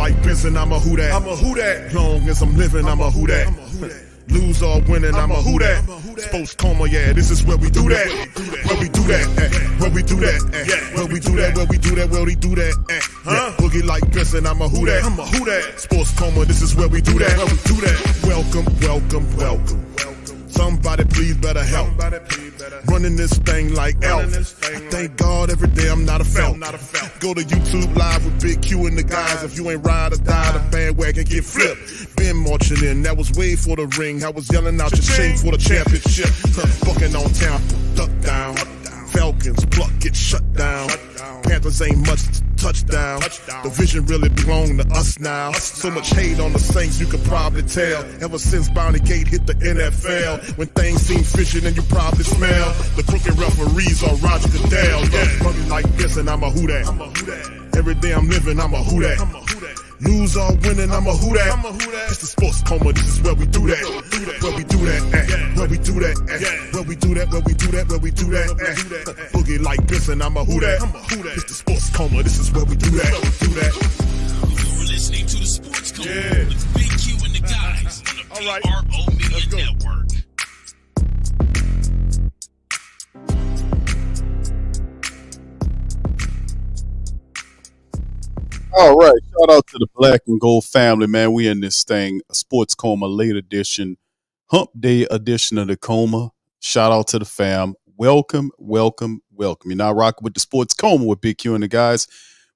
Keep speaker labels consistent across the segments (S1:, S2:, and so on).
S1: like Benson, I'm a who that. I'm a who that. Long as I'm living, I'm a who that. Lose or winning, I'm a who that. Sports coma, yeah, this is where we do that. Where we do that, where we do that, where we do that, where we do that, where we do that. Boogie like Benson, I'm a who that. I'm a who that. Sports coma, this is where we do that. Where we do that. Welcome, welcome, welcome. Somebody please better help. Running this thing like Elf. I thank God every day I'm not a felt. Go to YouTube Live with Big Q and the guys. If you ain't ride or die, the bandwagon get flipped. Been marching in, that was way for the ring. I was yelling out your shame for the championship. Bucking on Tampa, duck down. Falcons, pluck, get shut down. Panthers ain't much touchdown. The vision really belong to us now. So much hate on the Saints, you could probably tell. Ever since Bounty Gate hit the NFL, when things seem fishy, then you probably smell the crooked referees are Roger Goodell. Yeah, money like this, and I'm a who that. Every day I'm living, I'm a who that. Lose or winning, I'm a who that. It's the sports coma, this is where we do that. Where we do that, where we do that, where we do that, where we do that, where we do that. Boogie like Benson, I'm a who that. It's the sports coma, this is where we do that.
S2: You're listening to the Sports Coma with Big Q and the guys on the PRO Media Network.
S3: All right, shout out to the Black and Gold family, man. We in this thing, a Sports Coma late edition, hump day edition of the Coma. Shout out to the fam. Welcome, welcome, welcome. You're now rocking with the Sports Coma with Big Q and the guys,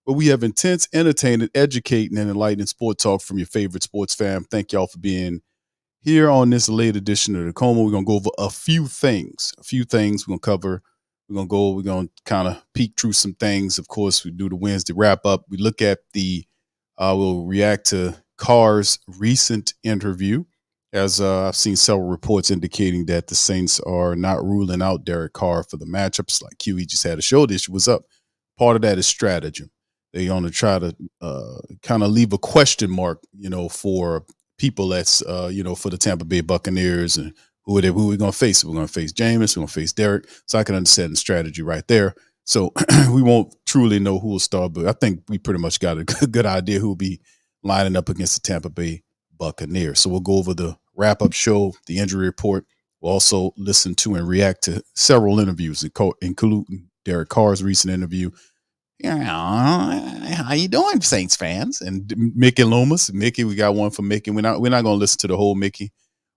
S3: where we have intense, entertaining, educating, and enlightening sport talk from your favorite sports fam. Thank y'all for being here on this late edition of the Coma. We're going to go over a few things. We're going to cover. We're going to kind of peek through some things. Of course, we do the Wednesday wrap up. We look at we'll react to Carr's recent interview, as I've seen several reports indicating that the Saints are not ruling out Derek Carr for the matchups. Like Q, he just had a shoulder issue. What's up? Part of that is stratagem. They're going to try to kind of leave a question mark, for people that's, for the Tampa Bay Buccaneers and who are we going to face? We're going to face Jameis. We're going to face Derek. So I can understand the strategy right there. So we won't truly know who will start, but I think we pretty much got a good idea who will be lining up against the Tampa Bay Buccaneers. So we'll go over the wrap-up show, the injury report. We'll also listen to and react to several interviews, including Derek Carr's recent interview. How you doing, Saints fans? And Mickey Loomis. Mickey, we got one from Mickey. We're not going to listen to the whole Mickey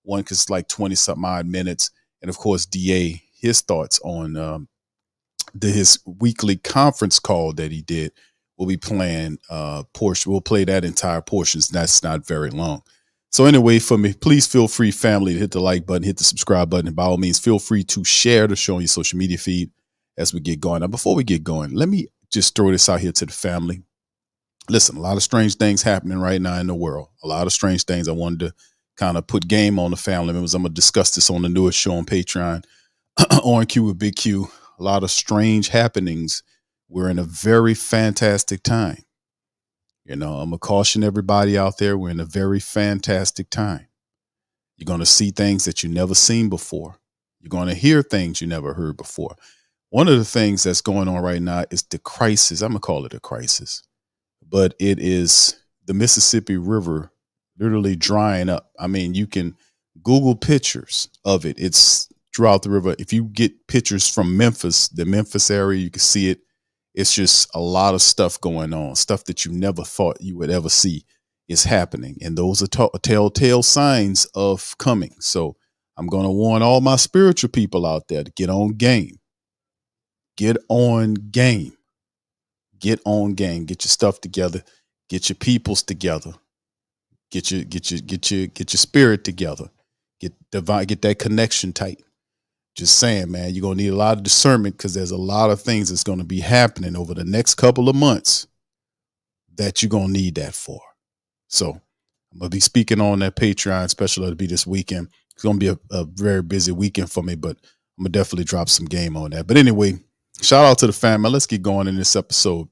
S3: one because it's like 20-something odd minutes. And, of course, DA, his thoughts on his weekly conference call that he did. We'll be playing portion. We'll play that entire portion. That's not very long. So anyway, for me, please feel free, family, to hit the like button, hit the subscribe button. And by all means, feel free to share the show on your social media feed as we get going. Now, before we get going, let me just throw this out here to the family. Listen, a lot of strange things happening right now in the world. A lot of strange things. I wanted to kind of put game on the family members. I'm going to discuss this on the newest show on Patreon, on Q with Big Q. A lot of strange happenings. We're in a very fantastic time. I'm going to caution everybody out there. We're in a very fantastic time. You're going to see things that you never seen before. You're going to hear things you never heard before. One of the things that's going on right now is the crisis. I'm going to call it a crisis, but it is the Mississippi River literally drying up. I mean, you can Google pictures of it. It's throughout the river. If you get pictures from Memphis, the Memphis area, you can see it. It's just a lot of stuff going on, stuff that you never thought you would ever see is happening. And those are telltale signs of coming. So I'm going to warn all my spiritual people out there to get on game. Get on game. Get on game. Get your stuff together. Get your peoples together. Get your spirit together. Get that connection tight. Just saying, man, you're going to need a lot of discernment because there's a lot of things that's going to be happening over the next couple of months that you're going to need that for. So I'm going to be speaking on that Patreon special. It'll be this weekend. It's going to be a very busy weekend for me, but I'm going to definitely drop some game on that. But anyway, shout out to the family. Let's get going in this episode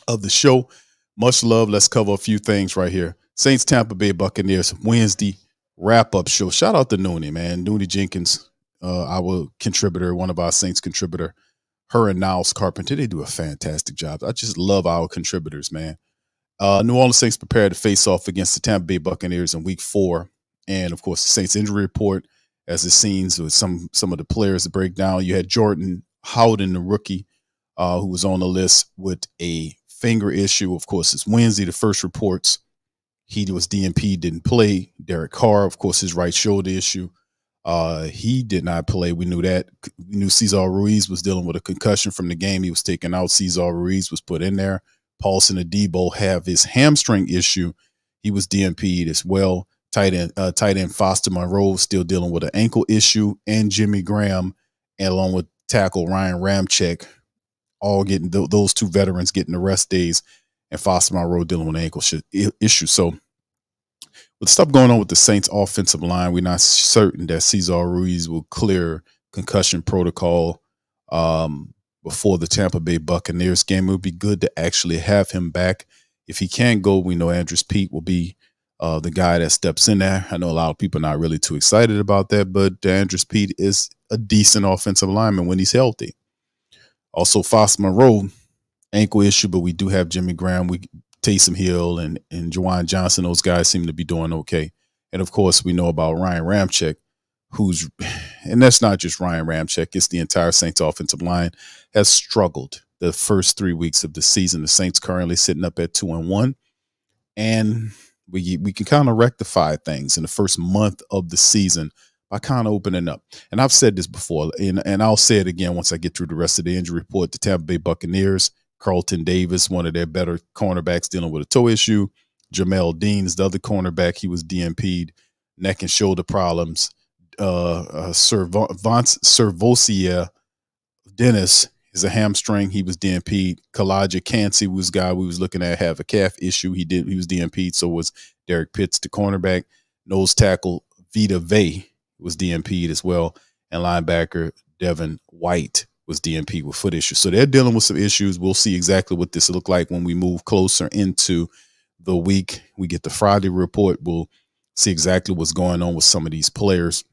S3: of the show. Much love. Let's cover a few things right here. Saints Tampa Bay Buccaneers Wednesday wrap-up show. Shout out to Noonie, man. Noonie Jenkins. Our contributor, one of our Saints contributor, her and Niles Carpenter, they do a fantastic job. I just love our contributors, man. New Orleans Saints prepared to face off against the Tampa Bay Buccaneers in Week 4, and of course, the Saints injury report, as it seems, with some of the players to break down. You had Jordan Howden, the rookie, who was on the list with a finger issue. Of course, it's Wednesday. The first reports, he was DNP, didn't play. Derek Carr, of course, his right shoulder issue. He did not play. We knew that. We knew Cesar Ruiz was dealing with a concussion from the game. He was taken out. Cesar Ruiz was put in there. Paulson Adebo have his hamstring issue. He was DNP'd as well. Tight end Foster Monroe still dealing with an ankle issue, and Jimmy Graham, and along with tackle Ryan Ramczyk, all getting those two veterans getting the rest days, and Foster Monroe dealing with an ankle issue. So with stuff going on with the Saints offensive line, we're not certain that Cesar Ruiz will clear concussion protocol before the Tampa Bay Buccaneers game. It would be good to actually have him back. If he can't go, we know Andrews Pete will be the guy that steps in there. I know a lot of people are not really too excited about that, but Andrews Pete is a decent offensive lineman when he's healthy. Also, Foster Monroe, ankle issue, but we do have Jimmy Graham, Taysom Hill, and Juwan Johnson. Those guys seem to be doing okay. And, of course, we know about Ryan Ramczyk, and that's not just Ryan Ramczyk, it's the entire Saints offensive line, has struggled the first 3 weeks of the season. The Saints currently sitting up at 2-1, and we can kind of rectify things in the first month of the season by kind of opening up. And I've said this before, and I'll say it again once I get through the rest of the injury report. The Tampa Bay Buccaneers, Carlton Davis, one of their better cornerbacks, dealing with a toe issue. Jamel Dean is the other cornerback. He was DNP'd, neck and shoulder problems. Servosia Dennis is a hamstring. He was DNP'd. Kalaja Cansey was a guy we was looking at have a calf issue. He was DNP'd. So was Derek Pitts, the cornerback. Nose tackle Vita Vey was DNP'd as well. And linebacker Devin White was DNP'd with foot issues. So they're dealing with some issues. We'll see exactly what this look like when we move closer into the week. We get the Friday report. We'll see exactly what's going on with some of these players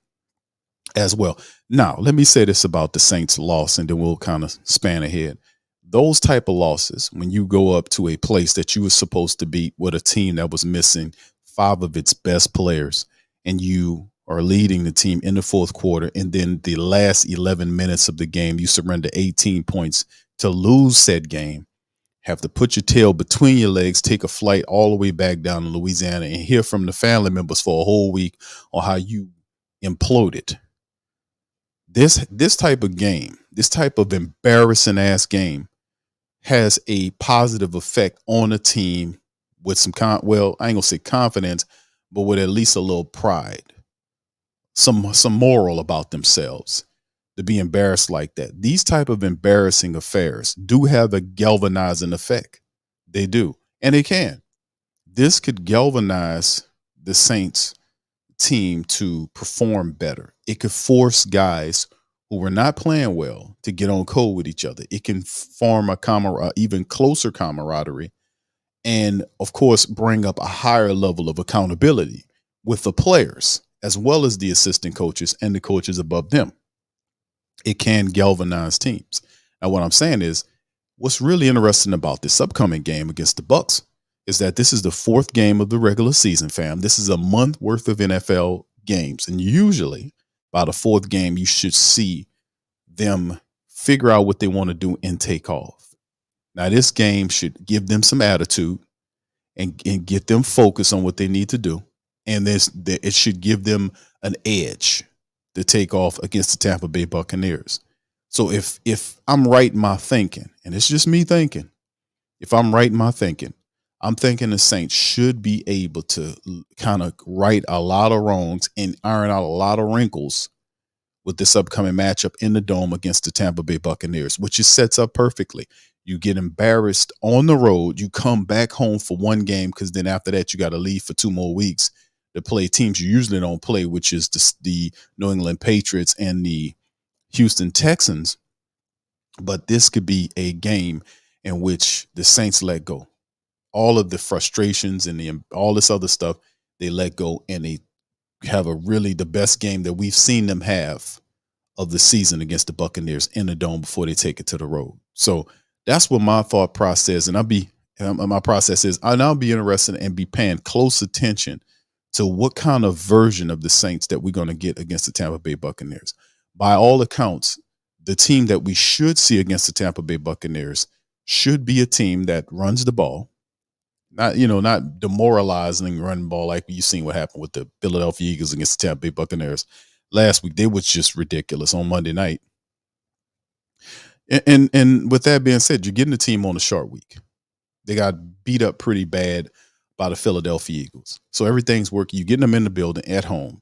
S3: as well. Now, let me say this about the Saints loss, and then we'll kind of span ahead. Those type of losses, when you go up to a place that you were supposed to beat with a team that was missing 5 of its best players, and you are leading the team in the fourth quarter, and then the last 11 minutes of the game, you surrender 18 points to lose said game, have to put your tail between your legs, take a flight all the way back down to Louisiana, and hear from the family members for a whole week on how you imploded. This type of game, this type of embarrassing ass game, has a positive effect on a team with some I ain't gonna say confidence, but with at least a little pride, some moral about themselves, to be embarrassed like that. These type of embarrassing affairs do have a galvanizing effect. They do, and they can. This could galvanize the Saints team to perform better. It could force guys who were not playing well to get on code with each other. It can form a even closer camaraderie, and of course bring up a higher level of accountability with the players as well as the assistant coaches and the coaches above them. It can galvanize teams. Now, what I'm saying is, what's really interesting about this upcoming game against the Bucs is that this is the 4th game of the regular season, fam. This is a month worth of NFL games. And usually by the 4th game, you should see them figure out what they want to do and take off. Now, this game should give them some attitude and get them focused on what they need to do. And it should give them an edge to take off against the Tampa Bay Buccaneers. So if I'm right in my thinking, and it's just me thinking, if I'm right in my thinking, I'm thinking the Saints should be able to kind of right a lot of wrongs and iron out a lot of wrinkles with this upcoming matchup in the Dome against the Tampa Bay Buccaneers, which it sets up perfectly. You get embarrassed on the road. You come back home for one game, because then after that, you got to leave for 2 more weeks to play teams you usually don't play, which is the New England Patriots and the Houston Texans. But this could be a game in which the Saints let go. All of the frustrations and all this other stuff, they let go, and they have the best game that we've seen them have of the season against the Buccaneers in the Dome before they take it to the road. So that's what my thought process, and I'll be My process is I'll now be interested and be paying close attention to what kind of version of the Saints that we're going to get against the Tampa Bay Buccaneers. By all accounts, the team that we should see against the Tampa Bay Buccaneers should be a team that runs the ball, not demoralizing run ball like you've seen what happened with the Philadelphia Eagles against the Tampa Bay Buccaneers last week. They was just ridiculous on Monday night. And with that being said, you're getting the team on a short week. They got beat up pretty bad by the Philadelphia Eagles. So everything's working. You're getting them in the building at home.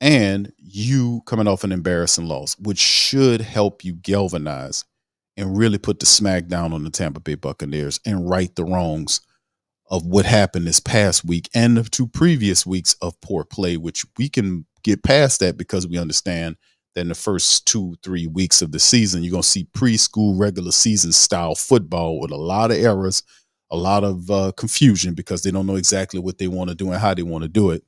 S3: And you coming off an embarrassing loss, which should help you galvanize and really put the smack down on the Tampa Bay Buccaneers and right the wrongs of what happened this past week and the 2 previous weeks of poor play, which we can get past that because we understand that in the first 2-3 weeks of the season, you're going to see preschool regular season style football with a lot of errors, a lot of confusion because they don't know exactly what they want to do and how they want to do it.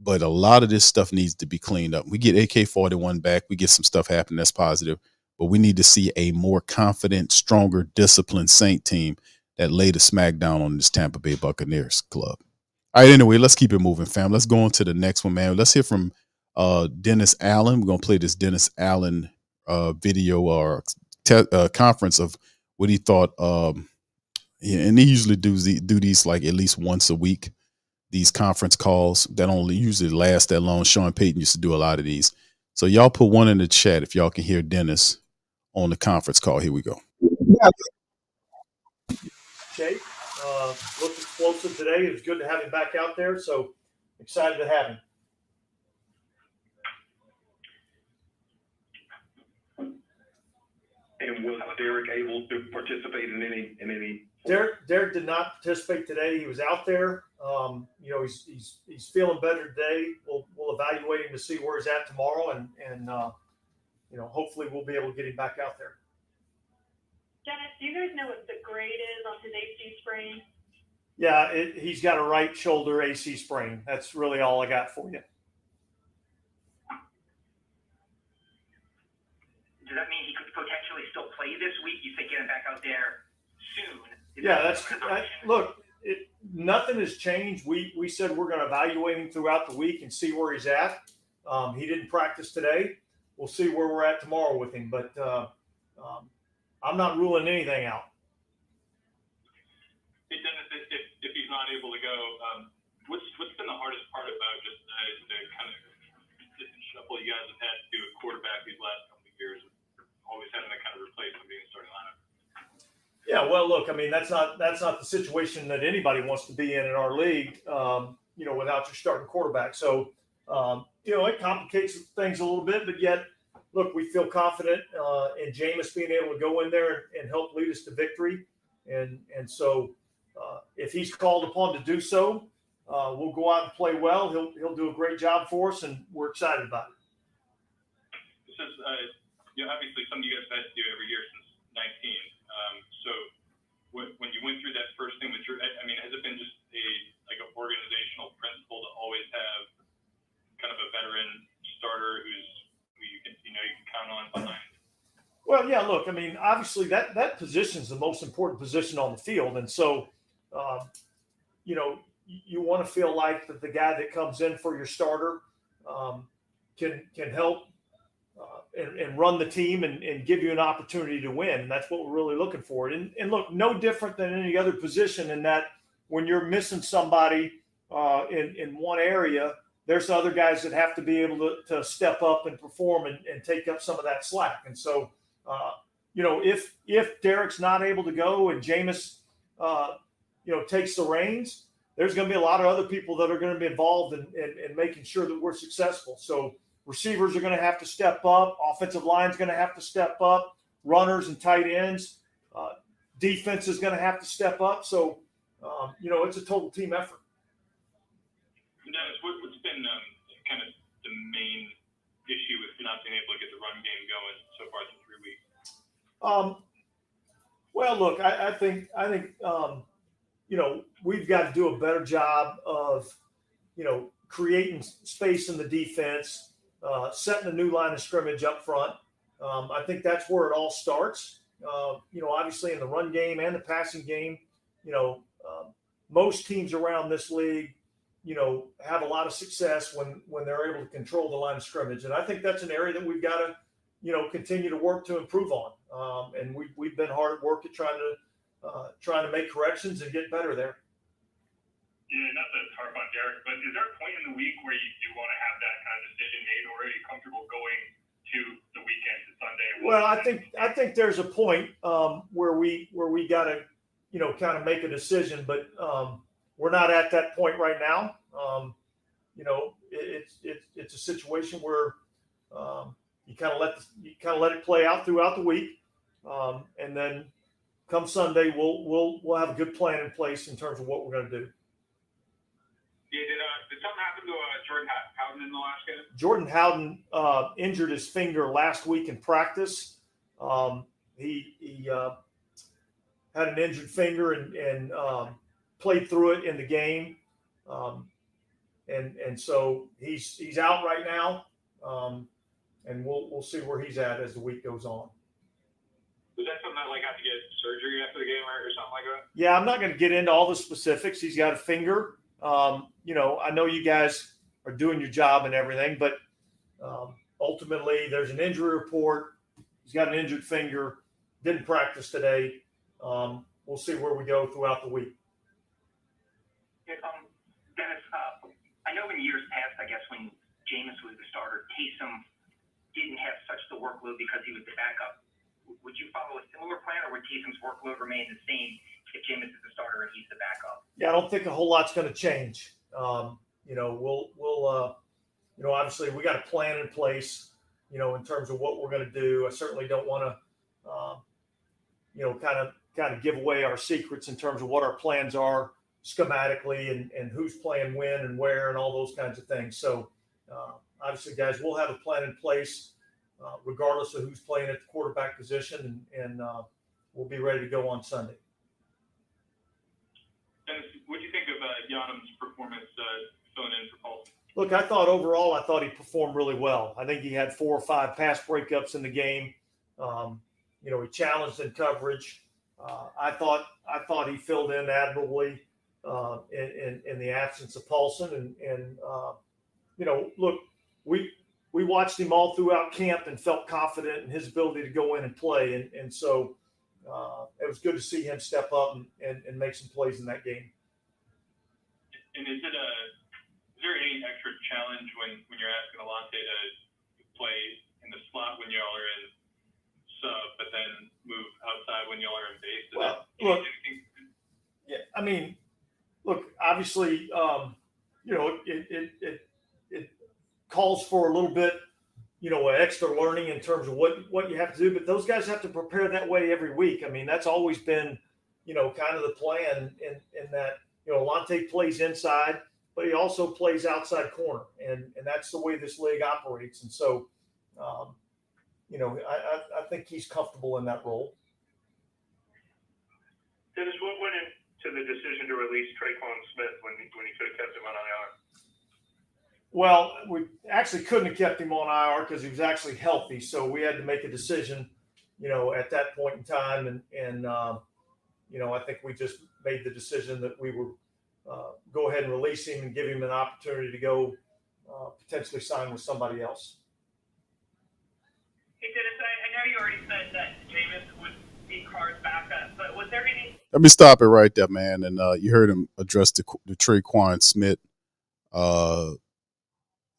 S3: But a lot of this stuff needs to be cleaned up. We get AK-41 back. We get some stuff happening that's positive. But we need to see a more confident, stronger, disciplined Saint team that laid a smackdown on this Tampa Bay Buccaneers club. All right, anyway, let's keep it moving, fam. Let's go on to the next one, man. Let's hear from Dennis Allen. We're going to play this Dennis Allen video or conference of what he thought. And he usually do these like at least once a week, these conference calls that only usually last that long. Sean Payton used to do a lot of these. So y'all put one in the chat if y'all can hear Dennis on the conference call. Here we go.
S4: Jake looked explosive today. It was good to have him back out there. So excited to have him.
S5: And was Derek able to participate in any?
S4: Derek did not participate today. He was out there. He's feeling better today. We'll evaluate him to see where he's at tomorrow, and hopefully we'll be able to get him back out there.
S6: Dennis, do you guys know what the grade is on his AC sprain?
S4: Yeah, he's got a right shoulder AC sprain. That's really all I got for you.
S7: Does that mean he could potentially still play this week? You think getting back out there soon?
S4: Look, nothing has changed. We said we're going to evaluate him throughout the week and see where he's at. He didn't practice today. We'll see where we're at tomorrow with him, but I'm not ruling anything out.
S8: Hey, Dennis, if he's not able to go, what's been the hardest part about just the kind of consistent shuffle you guys have had to do at quarterback these last couple of years, always having to kind of replace him being starting lineup?
S4: Yeah, well, look, I mean, that's not the situation that anybody wants to be in our league, without your starting quarterback. So, it complicates things a little bit, but yet, look, we feel confident in Jameis being able to go in there and help lead us to victory. And so if he's called upon to do so, we'll go out and play well. He'll do a great job for us, and we're excited about it.
S8: This is, obviously something you guys have had to do every year since 19. So when you went through that first thing with has it been just an organizational principle to always have kind of a veteran starter who you can count on behind?
S4: Well, yeah, look, I mean, obviously that position is the most important position on the field. And so, you want to feel like that the guy that comes in for your starter can help and run the team and give you an opportunity to win. And that's what we're really looking for. And look, no different than any other position in that when you're missing somebody in one area, there's other guys that have to be able to step up and perform and take up some of that slack. And so, if Derek's not able to go and Jameis, takes the reins, there's going to be a lot of other people that are going to be involved in making sure that we're successful. So receivers are going to have to step up. Offensive line's going to have to step up. Runners and tight ends. Defense is going to have to step up. So, it's a total team effort.
S8: Dennis, what's been kind of the main issue with not being able to get the run game going so far through 3 weeks?
S4: Well, look, I think we've got to do a better job of, creating space in the defense, setting a new line of scrimmage up front. I think that's where it all starts. Obviously in the run game and the passing game, most teams around this league, have a lot of success when they're able to control the line of scrimmage. And I think that's an area that we've got to, continue to work to improve on. And we've been hard at work at trying to make corrections and get better there.
S8: Yeah, not to harp on Derek, but is there a point in the week where you do want to have that kind of decision made, or are you comfortable going to the weekend to Sunday?
S4: Well, I think there's a point where we got to, kind of make a decision, but we're not at that point right now. It's a situation where you kind of let it play out throughout the week, and then come Sunday we'll have a good plan in place in terms of what we're going to do.
S8: Yeah, did something happen to Jordan Howden in the last game?
S4: Jordan Howden injured his finger last week in practice. He had an injured finger and played through it in the game. And so he's out right now. And we'll see where he's at as the week goes on.
S8: Was that something that had to get surgery after the game or something like that?
S4: Yeah, I'm not going to get into all the specifics. He's got a finger. I know you guys are doing your job and everything, but ultimately there's an injury report. He's got an injured finger, didn't practice today. We'll see where we go throughout the week.
S7: Dennis, I know in years past, I guess when Jameis was the starter, Taysom didn't have such the workload because he was the backup. Would you follow a similar plan, or would Taysom's workload remain the same if Jameis is the starter and he's the backup?
S4: Yeah, I don't think a whole lot's going to change. We'll obviously we got a plan in place, in terms of what we're going to do. I certainly don't want to, kind of give away our secrets in terms of what our plans are schematically and who's playing when and where and all those kinds of things. So obviously, guys, we'll have a plan in place regardless of who's playing at the quarterback position, and we'll be ready to go on Sunday.
S8: Dennis, what do you think of Yanum's performance filling in for Paulson?
S4: Look, I thought he performed really well. I think he had 4 or 5 pass breakups in the game. He challenged in coverage. I thought he filled in admirably in the absence of Paulson. And look, we watched him all throughout camp and felt confident in his ability to go in and play. And so it was good to see him step up and make some plays in that game.
S8: And is there any extra challenge when you're asking Alante to play in the slot when y'all are in sub, but then move outside when y'all are in base?
S4: Well, look, yeah, I mean, look, obviously, it calls for a little bit, extra learning in terms of what you have to do, but those guys have to prepare that way every week. I mean, that's always been, kind of the plan in that, Alante plays inside, but he also plays outside corner, and that's the way this league operates. And so, I think he's comfortable in that role.
S5: Dennis, what went into the decision to release Trequan Smith when he could have kept him on IR?
S4: Well, we actually couldn't have kept him on IR because he was actually healthy. So we had to make a decision, at that point in time. And I think we just made the decision that we would go ahead and release him and give him an opportunity to go potentially sign with somebody else.
S7: Hey, Dennis, I know you already said that Jameis would be Carr's backup, but was there any?
S3: Let me stop it right there, man. And you heard him address the Trequan Smith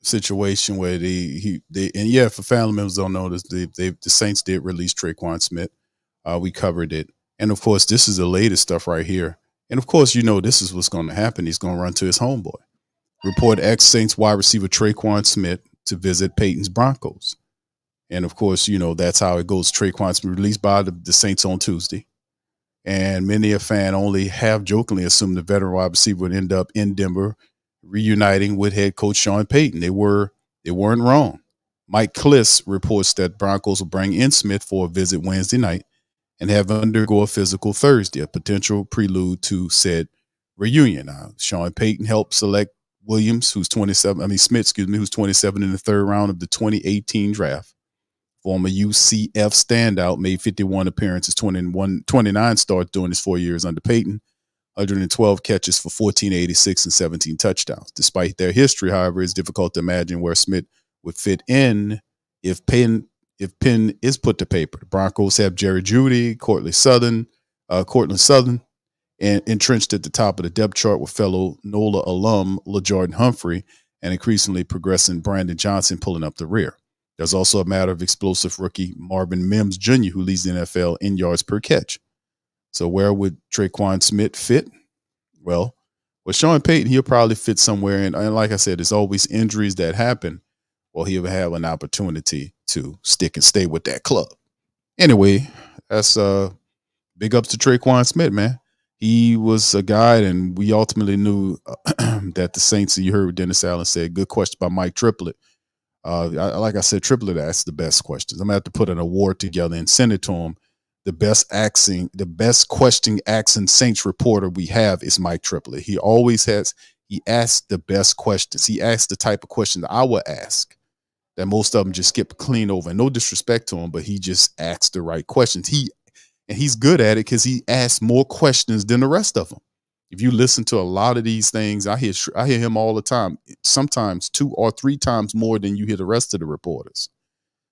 S3: situation where for family members don't know this, the Saints did release Trequan Smith. We covered it, and of course, this is the latest stuff right here. And of course, this is what's going to happen. He's going to run to his homeboy. Report ex-Saints wide receiver Trequan Smith to visit Peyton's Broncos. And of course, that's how it goes. Trequan Smith released by the Saints on Tuesday. And many a fan only half jokingly assumed the veteran wide receiver would end up in Denver reuniting with head coach Sean Payton. They weren't wrong. Mike Kliss reports that Broncos will bring in Smith for a visit Wednesday night and have him undergo a physical Thursday, a potential prelude to said reunion. Now, Sean Payton helped select Smith, who's 27 in the third round of the 2018 draft. Former UCF standout, made 51 appearances, 29 starts during his 4 years under Payton. 112 catches for 1486 and 17 touchdowns. Despite their history, however, it's difficult to imagine where Smith would fit in if Penn is put to paper. The Broncos have Jerry Jeudy, Courtland Sutton, and entrenched at the top of the depth chart with fellow NOLA alum LaJordan Humphrey and increasingly progressing Brandon Johnson pulling up the rear. There's also a matter of explosive rookie Marvin Mims Jr., who leads the NFL in yards per catch. So where would Trequan Smith fit? Well, with Sean Payton, he'll probably fit somewhere. And like I said, there's always injuries that happen. Well, he'll have an opportunity to stick and stay with that club. Anyway, that's big ups to Trequan Smith, man. He was a guy, and we ultimately knew that the Saints, you heard Dennis Allen say, good question by Mike Triplett. Like I said, Triplett asked the best questions. I'm going to have to put an award together and send it to him. The best question asking Saints reporter we have is Mike Triplett. He asks the best questions. He asks the type of question that I would ask that most of them just skip clean over. And no disrespect to him, but he just asks the right questions. He's good at it because he asks more questions than the rest of them. If you listen to a lot of these things, I hear him all the time, sometimes 2 or 3 times more than you hear the rest of the reporters.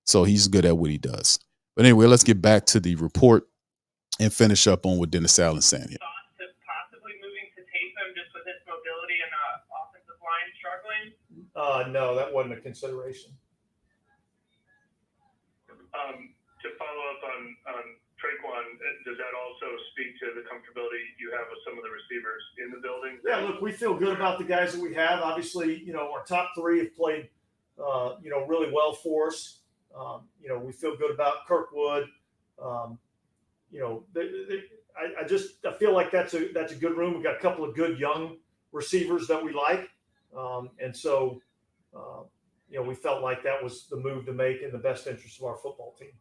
S3: So he's good at what he does. But anyway, let's get back to the report and finish up on what Dennis Allen saying.
S7: Thoughts of possibly moving to Taysom just with his mobility and offensive line struggling?
S4: No, that wasn't a consideration.
S5: To follow up on Trequan, does that also speak to the comfortability you have with some of the receivers in the building?
S4: Yeah, look, we feel good about the guys that we have. Obviously, our top 3 have played, really well for us. We feel good about Kirkwood. I feel like that's a good room. We've got a couple of good young receivers that we like. We felt like that was the move to make in the best interest of our football team.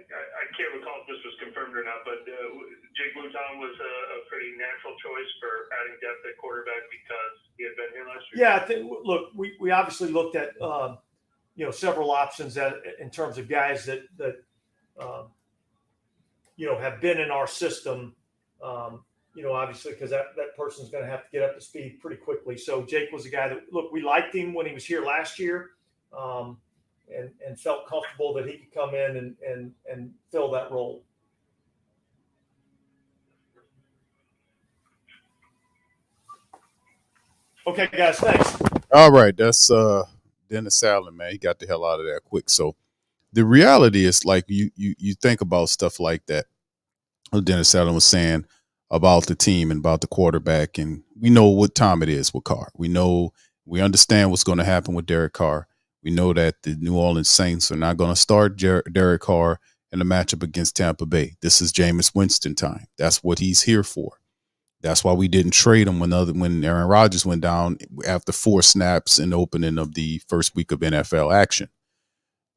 S5: I can't recall if this was confirmed or not, but Jake Luton was a pretty natural choice for adding depth at quarterback because he had been here last year.
S4: Yeah, I think. Look, we obviously looked at several options in terms of guys that have been in our system. Obviously because that person's going to have to get up to speed pretty quickly. So Jake was a guy that we liked him when he was here last year. And felt comfortable that he could come in and fill that role. Okay, guys, thanks.
S3: All right, that's Dennis Allen, man. He got the hell out of there quick. So the reality is, like, you think about stuff like that. What Dennis Allen was saying about the team and about the quarterback, and we know what time it is with Carr. We understand what's going to happen with Derek Carr. We know that the New Orleans Saints are not going to start Derek Carr in the matchup against Tampa Bay. This is Jameis Winston time. That's what he's here for. That's why we didn't trade him when Aaron Rodgers went down after 4 snaps in the opening of the first week of NFL action.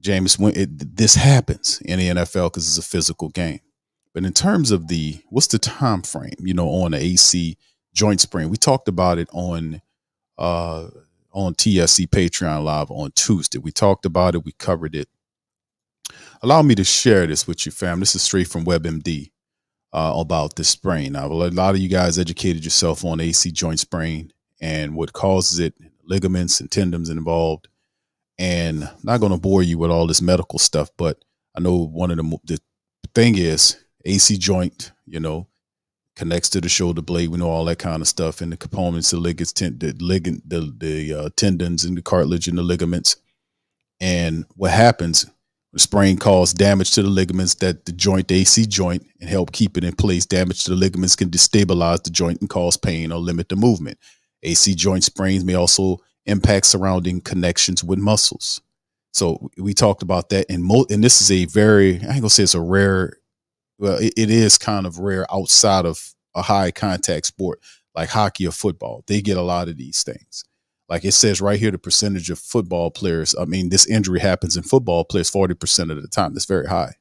S3: This happens in the NFL because it's a physical game. But in terms of what's the time frame, on the AC joint sprain, we talked about it on TSC Patreon Live on Tuesday. We talked about it. We covered it. Allow me to share this with you, fam. This is straight from WebMD about this sprain. Now, a lot of you guys educated yourself on AC joint sprain and what causes it, ligaments and tendons involved. And I'm not going to bore you with all this medical stuff, but I know one of the thing is AC joint, connects to the shoulder blade. We know all that kind of stuff, and the components, the ligaments, the tendons, and the cartilage and the ligaments. And what happens? The sprain causes damage to the ligaments that the AC joint, and help keep it in place. Damage to the ligaments can destabilize the joint and cause pain or limit the movement. AC joint sprains may also impact surrounding connections with muscles. So we talked about that, and this is a very, I ain't gonna say it's a rare. Well, it is kind of rare outside of a high contact sport like hockey or football. They get a lot of these things. Like it says right here, the percentage of football players, this injury happens in football players 40% of the time. That's very high.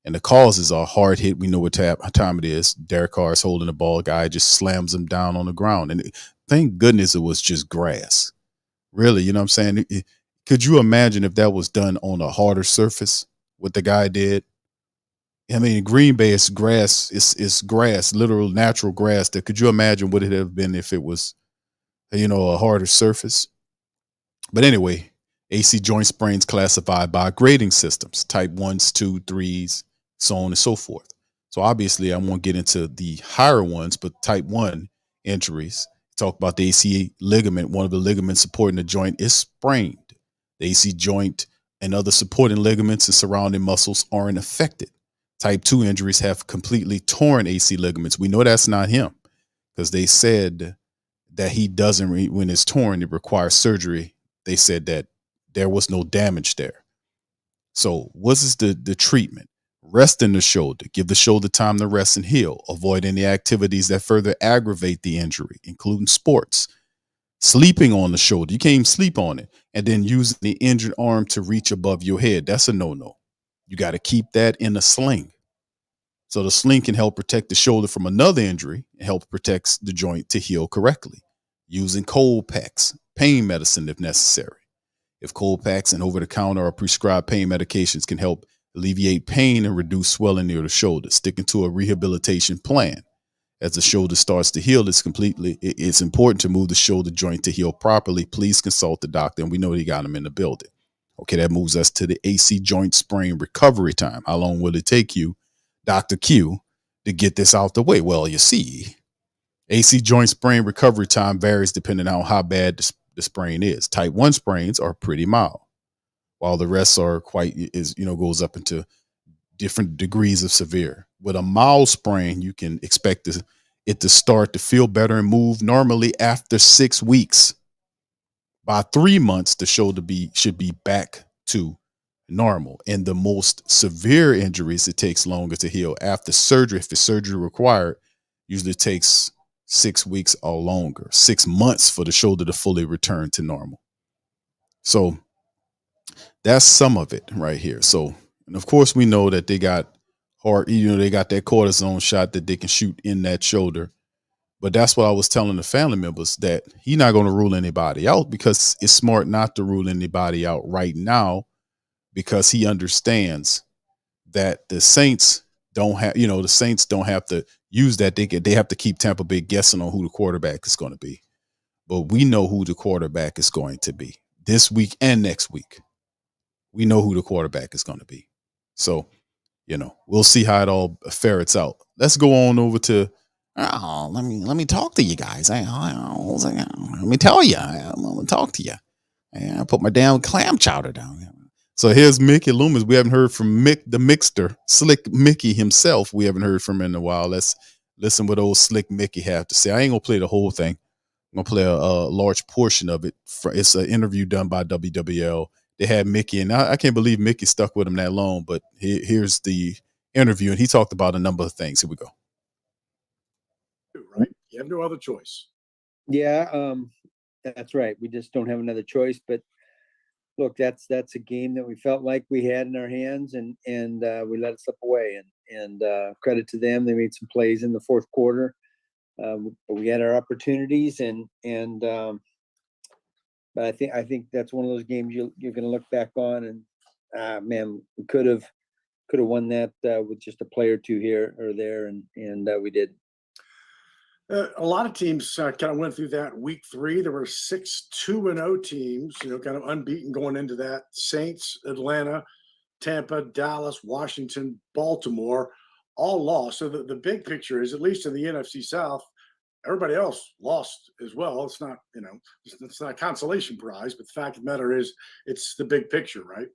S3: And the causes are hard hit. We know what time it is. Derek Carr is holding the ball. Guy just slams him down on the ground. And thank goodness it was just grass. Really, you know what I'm saying? Could you imagine if that was done on a harder surface? what the guy did. I mean, Green Bay is grass. It's grass, literal natural grass. That could you imagine what it have been if it was, a harder surface? But anyway, AC joint sprains classified by grading systems: type 1s, 2, 3s, so on and so forth. So obviously, I won't get into the higher ones, but type 1 injuries. Talk about the AC ligament. One of the ligaments supporting the joint is sprained. The AC joint and other supporting ligaments and surrounding muscles aren't affected. Type 2 injuries have completely torn AC ligaments. We know that's not him because they said that he doesn't, when it's torn, it requires surgery. They said that there was no damage there. So what is the treatment? Rest in the shoulder. Give the shoulder time to rest and heal. Avoid any activities that further aggravate the injury, including sports. Sleeping on the shoulder. You can't even sleep on it. And then using the injured arm to reach above your head. That's a no-no. You got to keep that in a sling. So the sling can help protect the shoulder from another injury and help protect the joint to heal correctly. Using cold packs, pain medicine if necessary. If cold packs and over-the-counter or prescribed pain medications can help alleviate pain and reduce swelling near the shoulder. Sticking to a rehabilitation plan. As the shoulder starts to heal, it's important to move the shoulder joint to heal properly. Please consult the doctor, and we know he got him in the building. Okay, that moves us to the AC joint sprain recovery time. How long will it take you, Dr. Q, to get this out the way? Well, you see, AC joint sprain recovery time varies depending on how bad the sprain is. Type 1 sprains are pretty mild, while the rest are goes up into different degrees of severe. With a mild sprain, you can expect it to start to feel better and move normally after 6 weeks. By 3 months, the shoulder should be back to normal. In the most severe injuries, it takes longer to heal. After surgery, if it's surgery required, usually takes 6 weeks or longer. 6 months for the shoulder to fully return to normal. So that's some of it right here. So, and of course, we know that they got they got that cortisone shot that they can shoot in that shoulder. But that's what I was telling the family members, that he's not going to rule anybody out, because it's smart not to rule anybody out right now, because he understands that the Saints don't have to use that. They have to keep Tampa Bay guessing on who the quarterback is going to be. But we know who the quarterback is going to be this week and next week. We know who the quarterback is going to be. So, we'll see how it all ferrets out. Let's go on over to, let me talk to you guys. Let me tell you, I'm going to talk to you. I put my damn clam chowder down. So here's Mickey Loomis. We haven't heard from the Mixter, Slick Mickey himself. We haven't heard from him in a while. Let's listen what old Slick Mickey have to say. I ain't going to play the whole thing. I'm going to play a large portion of it. It's an interview done by WWL. They had Mickey, and I can't believe Mickey stuck with him that long, but here's the interview, and he talked about a number of things. Here we go.
S9: Right? You have no other choice.
S10: Yeah, that's right. We just don't have another choice. But look, that's a game that we felt like we had in our hands, and we let it slip away. And credit to them, they made some plays in the fourth quarter. But we had our opportunities, but I think that's one of those games you're going to look back on and man, we could have won that with just a play or two here or there, and we did.
S9: A lot of teams kind of went through that week 3. There were 6 2-0 teams, kind of unbeaten going into that. Saints, Atlanta, Tampa, Dallas, Washington, Baltimore, all lost. So the big picture is, at least in the NFC South, everybody else lost as well. It's not, it's not a consolation prize, but the fact of the matter is, it's the big picture, right?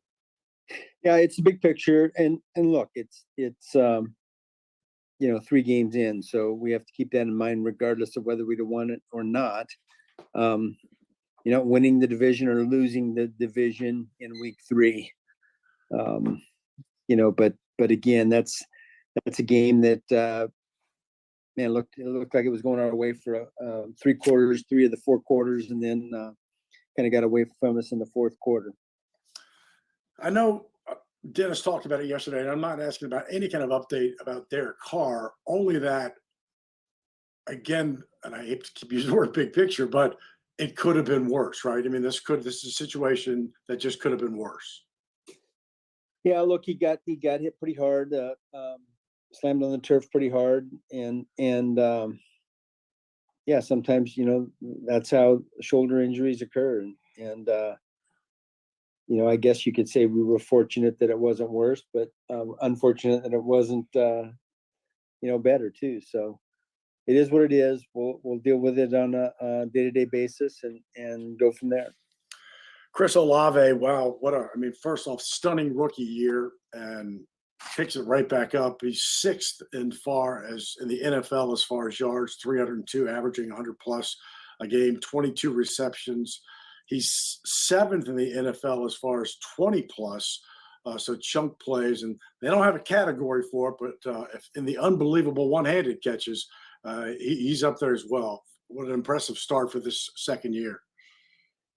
S10: Yeah, it's the big picture, and look, it's 3 games in, so we have to keep that in mind, regardless of whether we'd have won it or not. Winning the division or losing the division in week 3. But again, that's a game that. Man, it looked like it was going our way for 3 quarters, 3 of the 4 quarters, and then kind of got away from us in the fourth quarter.
S9: I know Dennis talked about it yesterday, and I'm not asking about any kind of update about Derek Carr, only that, again, and I hate to keep using the word big picture, but it could have been worse, right? I mean, this is a situation that just could have been worse.
S10: Yeah, look, he got hit pretty hard, slammed on the turf pretty hard, and yeah, sometimes that's how shoulder injuries occur, and I guess you could say we were fortunate that it wasn't worse, but unfortunate that it wasn't better too. So it is what it is. We'll deal with it on a day-to-day basis and go from there.
S9: Chris Olave, wow, first off, stunning rookie year and picks it right back up. He's sixth in the NFL as far as yards, 302, averaging 100 plus a game, 22 receptions. He's seventh in the NFL as far as 20 plus, so chunk plays, and they don't have a category for it, but if in the unbelievable one-handed catches, he's up there as well. What an impressive start for this second year.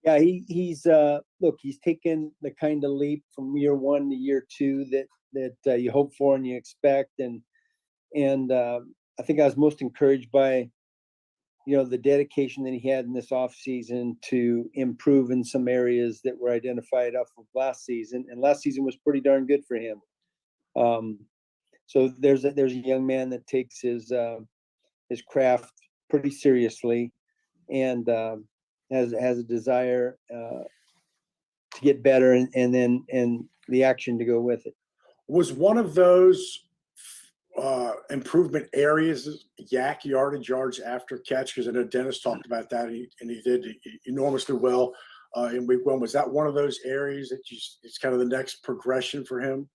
S10: Yeah, he's taken the kind of leap from year one to year two that you hope for and you expect, and I think I was most encouraged by the dedication that he had in this offseason to improve in some areas that were identified off of last season, and last season was pretty darn good for him. So there's a young man that takes his craft pretty seriously, and has a desire to get better, and the action to go with it.
S9: Was one of those improvement areas yak yards after catch? Because I know Dennis talked about that, and he did enormously well in week one. Was that one of those areas that it's kind of the next progression for him?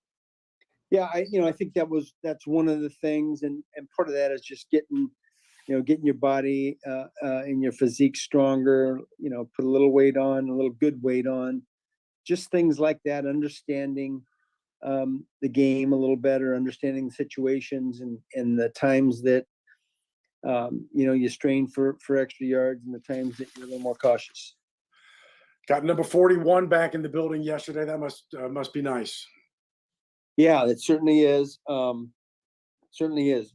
S10: Yeah, I think that's one of the things, and part of that is just getting your body and your physique stronger, put a little weight on, a little good weight on, just things like that, understanding the game a little better, understanding the situations and the times that, you strain for extra yards and the times that you're a little more cautious.
S9: Got number 41 back in the building yesterday. That must be nice.
S10: Yeah, it certainly is. Certainly is.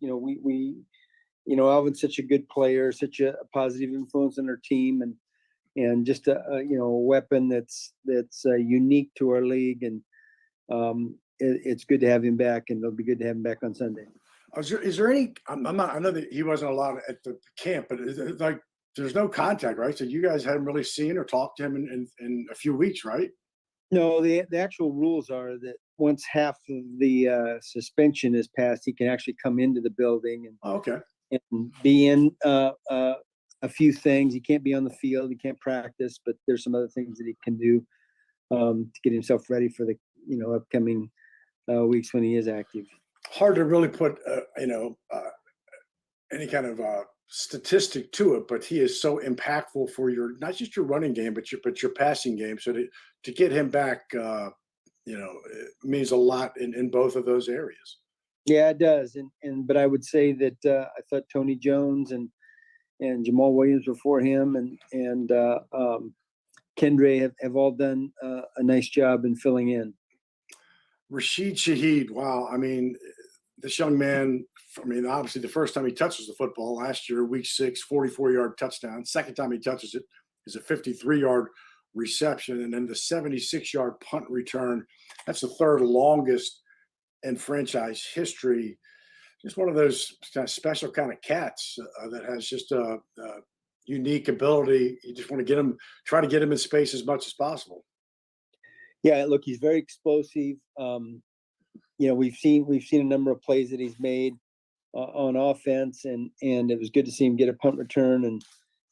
S10: Alvin's such a good player, such a positive influence on our team, and just a weapon that's unique to our league, and it's good to have him back, and it'll be good to have him back on Sunday.
S9: Is there any? I know that he wasn't allowed at the camp, but is it like there's no contact, right? So you guys hadn't really seen or talked to him in a few weeks, right?
S10: No, the actual rules are that once half of the suspension is passed, he can actually come into the building and be in a few things. He can't be on the field, he can't practice, but there's some other things that he can do to get himself ready for the upcoming weeks when he is active.
S9: Hard to really put any kind of statistic to it, but he is so impactful for not just your running game, but your passing game. So to get him back, it means a lot in both of those areas. Yeah,
S10: it does. But I would say that I thought Tony Jones and Jamal Williams before him and Kendre have all done a nice job in filling in.
S9: Rashid Shaheed, wow. I mean, this young man, obviously the first time he touches the football last year, week 6, 44-yard touchdown. Second time he touches it is a 53-yard reception, and then the 76-yard punt return. That's the third longest in franchise history. Just one of those kind of special kind of cats that has just a unique ability. You just want to try to get him in space as much as possible.
S10: Yeah, look, he's very explosive. We've seen a number of plays that he's made on offense, and it was good to see him get a punt return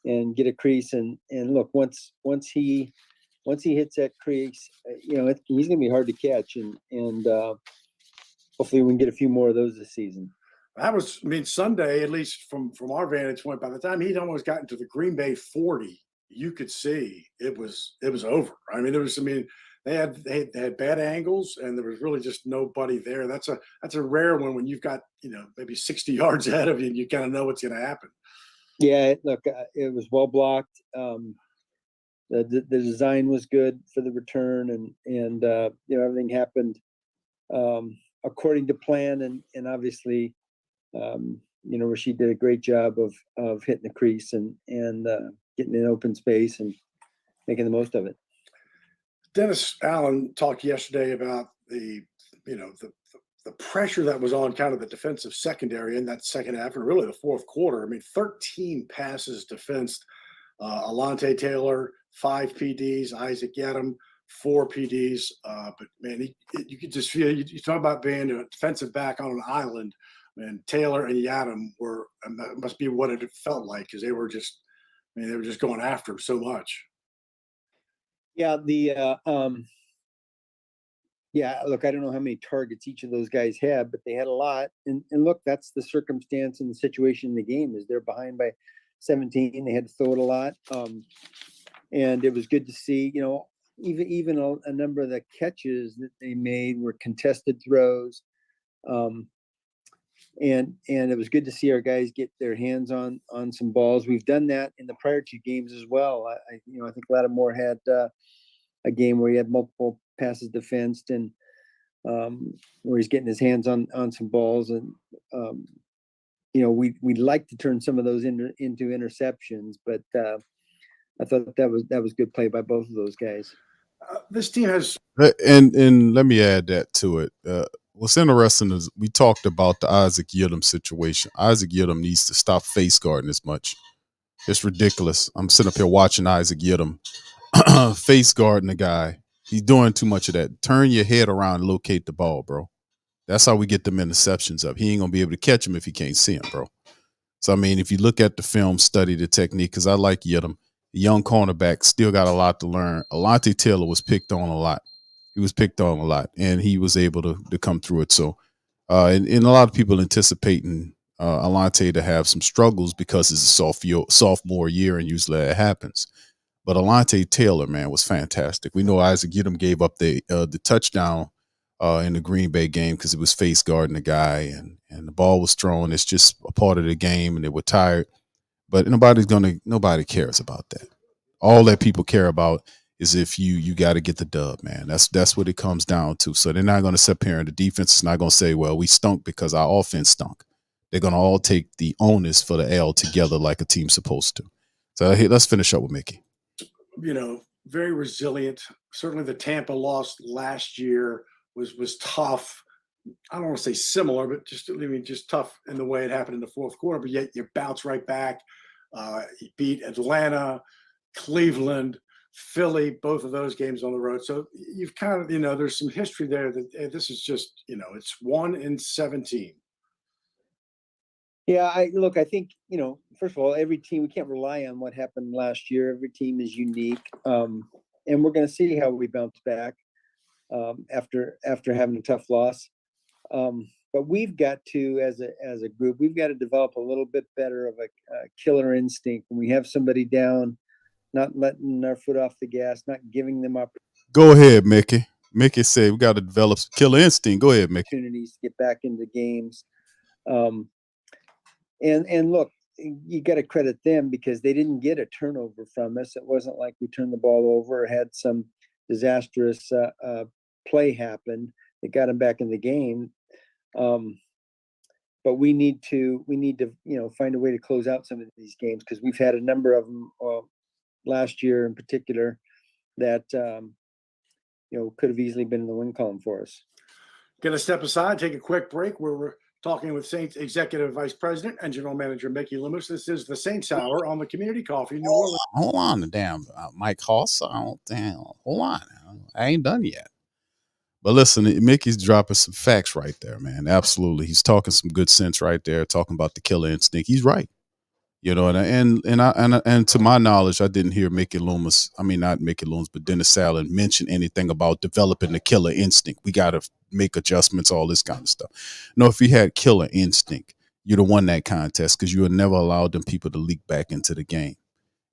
S10: and get a crease. And look, once he hits that crease, he's going to be hard to catch, and hopefully we can get a few more of those this season.
S9: That was, Sunday, at least from our vantage point, by the time he'd almost gotten to the Green Bay 40, you could see it was over. They had bad angles, and there was really just nobody there. That's a rare one when you've got maybe 60 yards ahead of you, and you kind of know what's going to happen.
S10: Yeah, look, it was well blocked. The design was good for the return, and everything happened according to plan, and obviously Rashid did a great job of hitting the crease and getting in open space and making the most of it.
S9: Dennis Allen talked yesterday about the the pressure that was on kind of the defensive secondary in that second half and really the fourth quarter. I mean, 13 passes defensed. Alontae Taylor, 5 PDs. Isaac Yadam, 4 PDs. But man, you could just feel you talk about being a defensive back on an island. Man, Taylor and Yadam that must be what it felt like because they were just going after him so much.
S10: Yeah, look, I don't know how many targets each of those guys had, but they had a lot. And look, that's the circumstance and the situation in the game is they're behind by 17. They had to throw it a lot. And it was good to see, even a number of the catches that they made were contested throws. And it was good to see our guys get their hands on some balls. We've done that in the prior 2 games as well. I think Lattimore had a game where he had multiple passes defensed and where he's getting his hands on some balls. And, we'd like to turn some of those into interceptions, but I thought that was good play by both of those guys.
S9: This team has,
S3: and let me add that to it. What's interesting is we talked about the Isaac Yiadom situation. Isaac Yiadom needs to stop face guarding as much. It's ridiculous. I'm sitting up here watching Isaac Yiadom face guarding the guy. He's doing too much of that. Turn your head around and locate the ball, bro. That's how we get them interceptions up. He ain't going to be able to catch him if he can't see him, bro. So, I mean, if you look at the film, study the technique, because I like Yiadom. The young cornerback still got a lot to learn. Alontae Taylor was picked on a lot. He was picked on a lot, and he was able to come through it. So, and a lot of people anticipating Alontae to have some struggles because it's a sophomore year, and usually that happens. But Alontae Taylor, man, was fantastic. We know Isaac Yiadom gave up the touchdown in the Green Bay game because it was face guarding the guy, and the ball was thrown. It's just a part of the game, and they were tired. But nobody cares about that. All that people care about is if you got to get the dub, man. That's what it comes down to. So they're not going to sit here, and the defense is not going to say, well, we stunk because our offense stunk. They're going to all take the onus for the L together like a team's supposed to. So let's finish up with Mickey.
S9: Very resilient. Certainly the Tampa loss last year was tough. I don't want to say similar, but just tough in the way it happened in the fourth quarter. But yet you bounce right back. You beat Atlanta, Cleveland, Philly, both of those games on the road. So you've kind of, there's some history there that this is just, it's 1-17.
S10: Yeah, I think, first of all, every team, we can't rely on what happened last year. Every team is unique. And we're going to see how we bounce back after having a tough loss. But we've got to, as a group, we've got to develop a little bit better of a killer instinct. When we have somebody down, not letting our foot off the gas, not giving them
S3: Go ahead, Mickey. Mickey said we got to develop some killer instinct. Go ahead, Mickey.
S10: Opportunities to get back into games. And look, you got to credit them because they didn't get a turnover from us. It wasn't like we turned the ball over or had some disastrous play happen that got them back in the game. But we need to find a way to close out some of these games because we've had a number of them last year in particular that could have easily been in the win column for us.
S9: Going to step aside, take a quick break where we're talking with Saints Executive Vice President and General Manager Mickey Loomis. This is the Saints Hour on the Community Coffee New Orleans.
S3: Hold on, the damn Mike Hoss. Hold on, I ain't done yet. But listen, Mickey's dropping some facts right there, man. Absolutely, he's talking some good sense right there. Talking about the killer instinct. He's right. And to my knowledge, I didn't hear Mickey Loomis. I mean, not Mickey Loomis, but Dennis Allen mention anything about developing the killer instinct. We got to make adjustments, all this kind of stuff. No, if he had killer instinct, you'd have won that contest because you would never allowed them people to leak back into the game.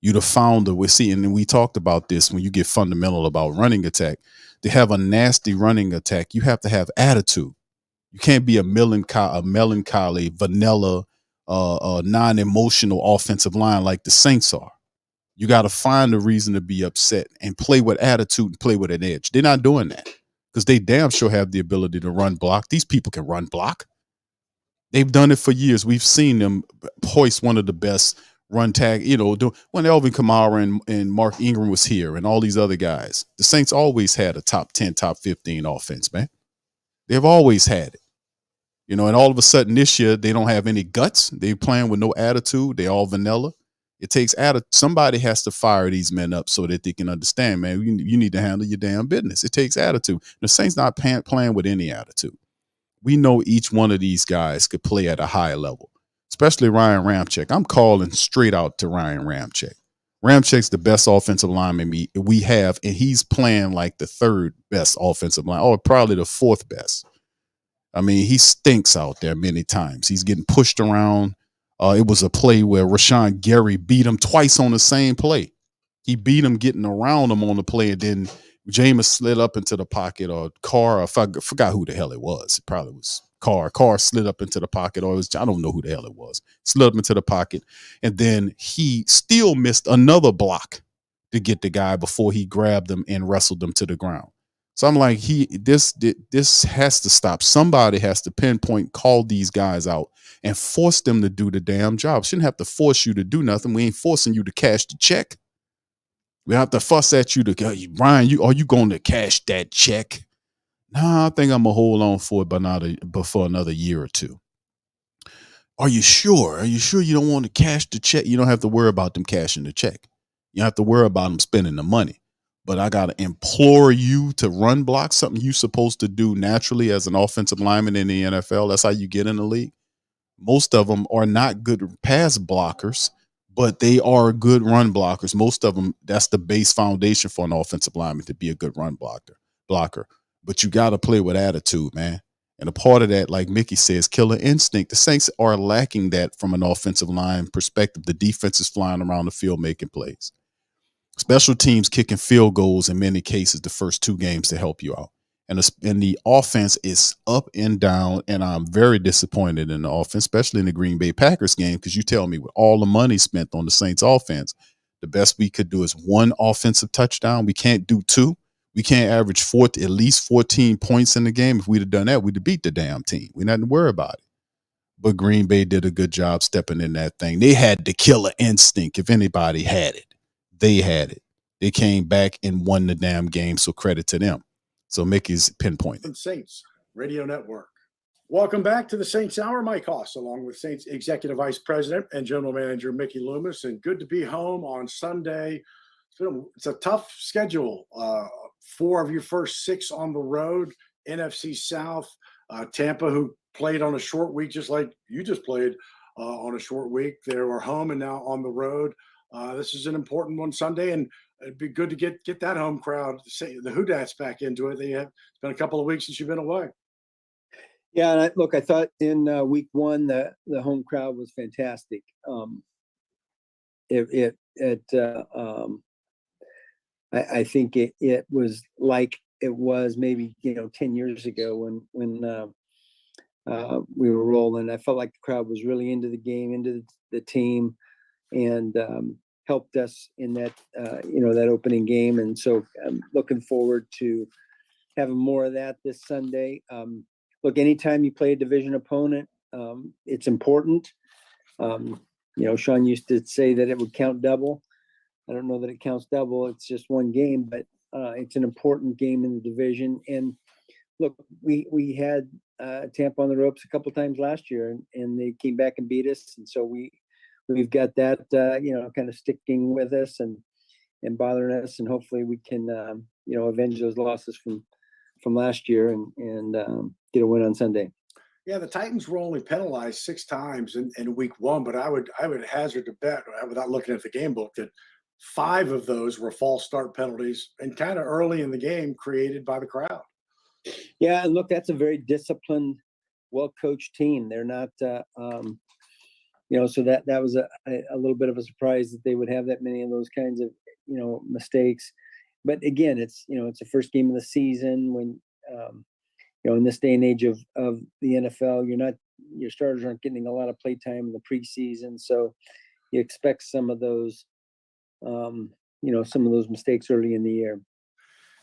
S3: You'd have found that we're seeing, and we talked about this when you get fundamental about running attack. To have a nasty running attack, you have to have attitude. You can't be a melancholy, vanilla, non-emotional offensive line like the Saints are. You got to find a reason to be upset and play with attitude and play with an edge. They're not doing that because they damn sure have the ability to run block. These people can run block. They've done it for years. We've seen them hoist one of the best run tag, when Elvin Kamara and Mark Ingram was here and all these other guys. The Saints always had a top 10, top 15 offense, man. They've always had it. And all of a sudden this year, they don't have any guts. They're playing with no attitude. They all vanilla. It takes somebody has to fire these men up so that they can understand, man, you need to handle your damn business. It takes attitude. The Saints not playing with any attitude. We know each one of these guys could play at a high level, especially Ryan Ramczyk. I'm calling straight out to Ryan Ramczyk. Ramczyk's the best offensive lineman we have, and he's playing like the third best offensive line, or probably the fourth best. I mean, he stinks out there many times. He's getting pushed around. It was a play where Rashawn Gary beat him twice on the same play. He beat him getting around him on the play, and then Jameis slid up into the pocket, or Carr, I forgot who the hell it was. It probably was Carr. Carr slid up into the pocket, or I don't know who the hell it was. Slid up into the pocket, and then he still missed another block to get the guy before he grabbed him and wrestled him to the ground. So I'm like, this has to stop. Somebody has to pinpoint, call these guys out, and force them to do the damn job. Shouldn't have to force you to do nothing. We ain't forcing you to cash the check. We have to fuss at you to, Ryan, are you going to cash that check? Nah, I think I'm gonna hold on for it for another year or two. Are you sure? Are you sure you don't want to cash the check? You don't have to worry about them cashing the check. You don't have to worry about them spending the money. But I got to implore you to run block, something you're supposed to do naturally as an offensive lineman in the NFL. That's how you get in the league. Most of them are not good pass blockers, but they are good run blockers. Most of them, that's the base foundation for an offensive lineman to be a good run blocker. But you got to play with attitude, man. And a part of that, like Mickey says, killer instinct. The Saints are lacking that from an offensive line perspective. The defense is flying around the field making plays. Special teams kicking field goals in many cases the first two games to help you out. And the offense is up and down, and I'm very disappointed in the offense, especially in the Green Bay Packers game, because you tell me with all the money spent on the Saints offense, the best we could do is one offensive touchdown. We can't do two. We can't average at least 14 points in the game. If we'd have done that, we'd have beat the damn team. We nothing to worry about it. But Green Bay did a good job stepping in that thing. They had the killer instinct. If anybody had it, they had it. They came back and won the damn game, so credit to them. So Mickey's pinpointing.
S9: Saints Radio Network. Welcome back to the Saints Hour. Mike Hoss, along with Saints Executive Vice President and General Manager Mickey Loomis. And good to be home on Sunday. It's a tough schedule. 4 of your first 6 on the road. NFC South. Tampa, who played on a short week, just like you just played on a short week. They were home and now on the road. This is an important one Sunday, and it'd be good to get that home crowd, the Houdats, back into it. It's been a couple of weeks since you've been away.
S10: Yeah, and I thought in week 1 the home crowd was fantastic. I think it was like it was maybe 10 years ago when we were rolling. I felt like the crowd was really into the game, into the team, and helped us in that that opening game. And so I'm looking forward to having more of that this Sunday. Look, anytime you play a division opponent, it's important. Sean used to say that it would count double. I don't know that it counts double. It's just one game, but it's an important game in the division. And look, we had Tampa on the ropes a couple times last year, and they came back and beat us. And so we've got that kind of sticking with us and bothering us, and hopefully we can avenge those losses from last year and get a win on Sunday.
S9: Yeah, the Titans were only penalized 6 times in week 1, but I would hazard to bet, without looking at the game book, that 5 of those were false start penalties and kind of early in the game created by the crowd.
S10: Yeah, and look, that's a very disciplined, well-coached team. They're not, so that was a little bit of a surprise that they would have that many of those kinds of, mistakes. But again, it's the first game of the season when, in this day and age of the NFL, your starters aren't getting a lot of play time in the preseason. So you expect some of those, mistakes early in the year.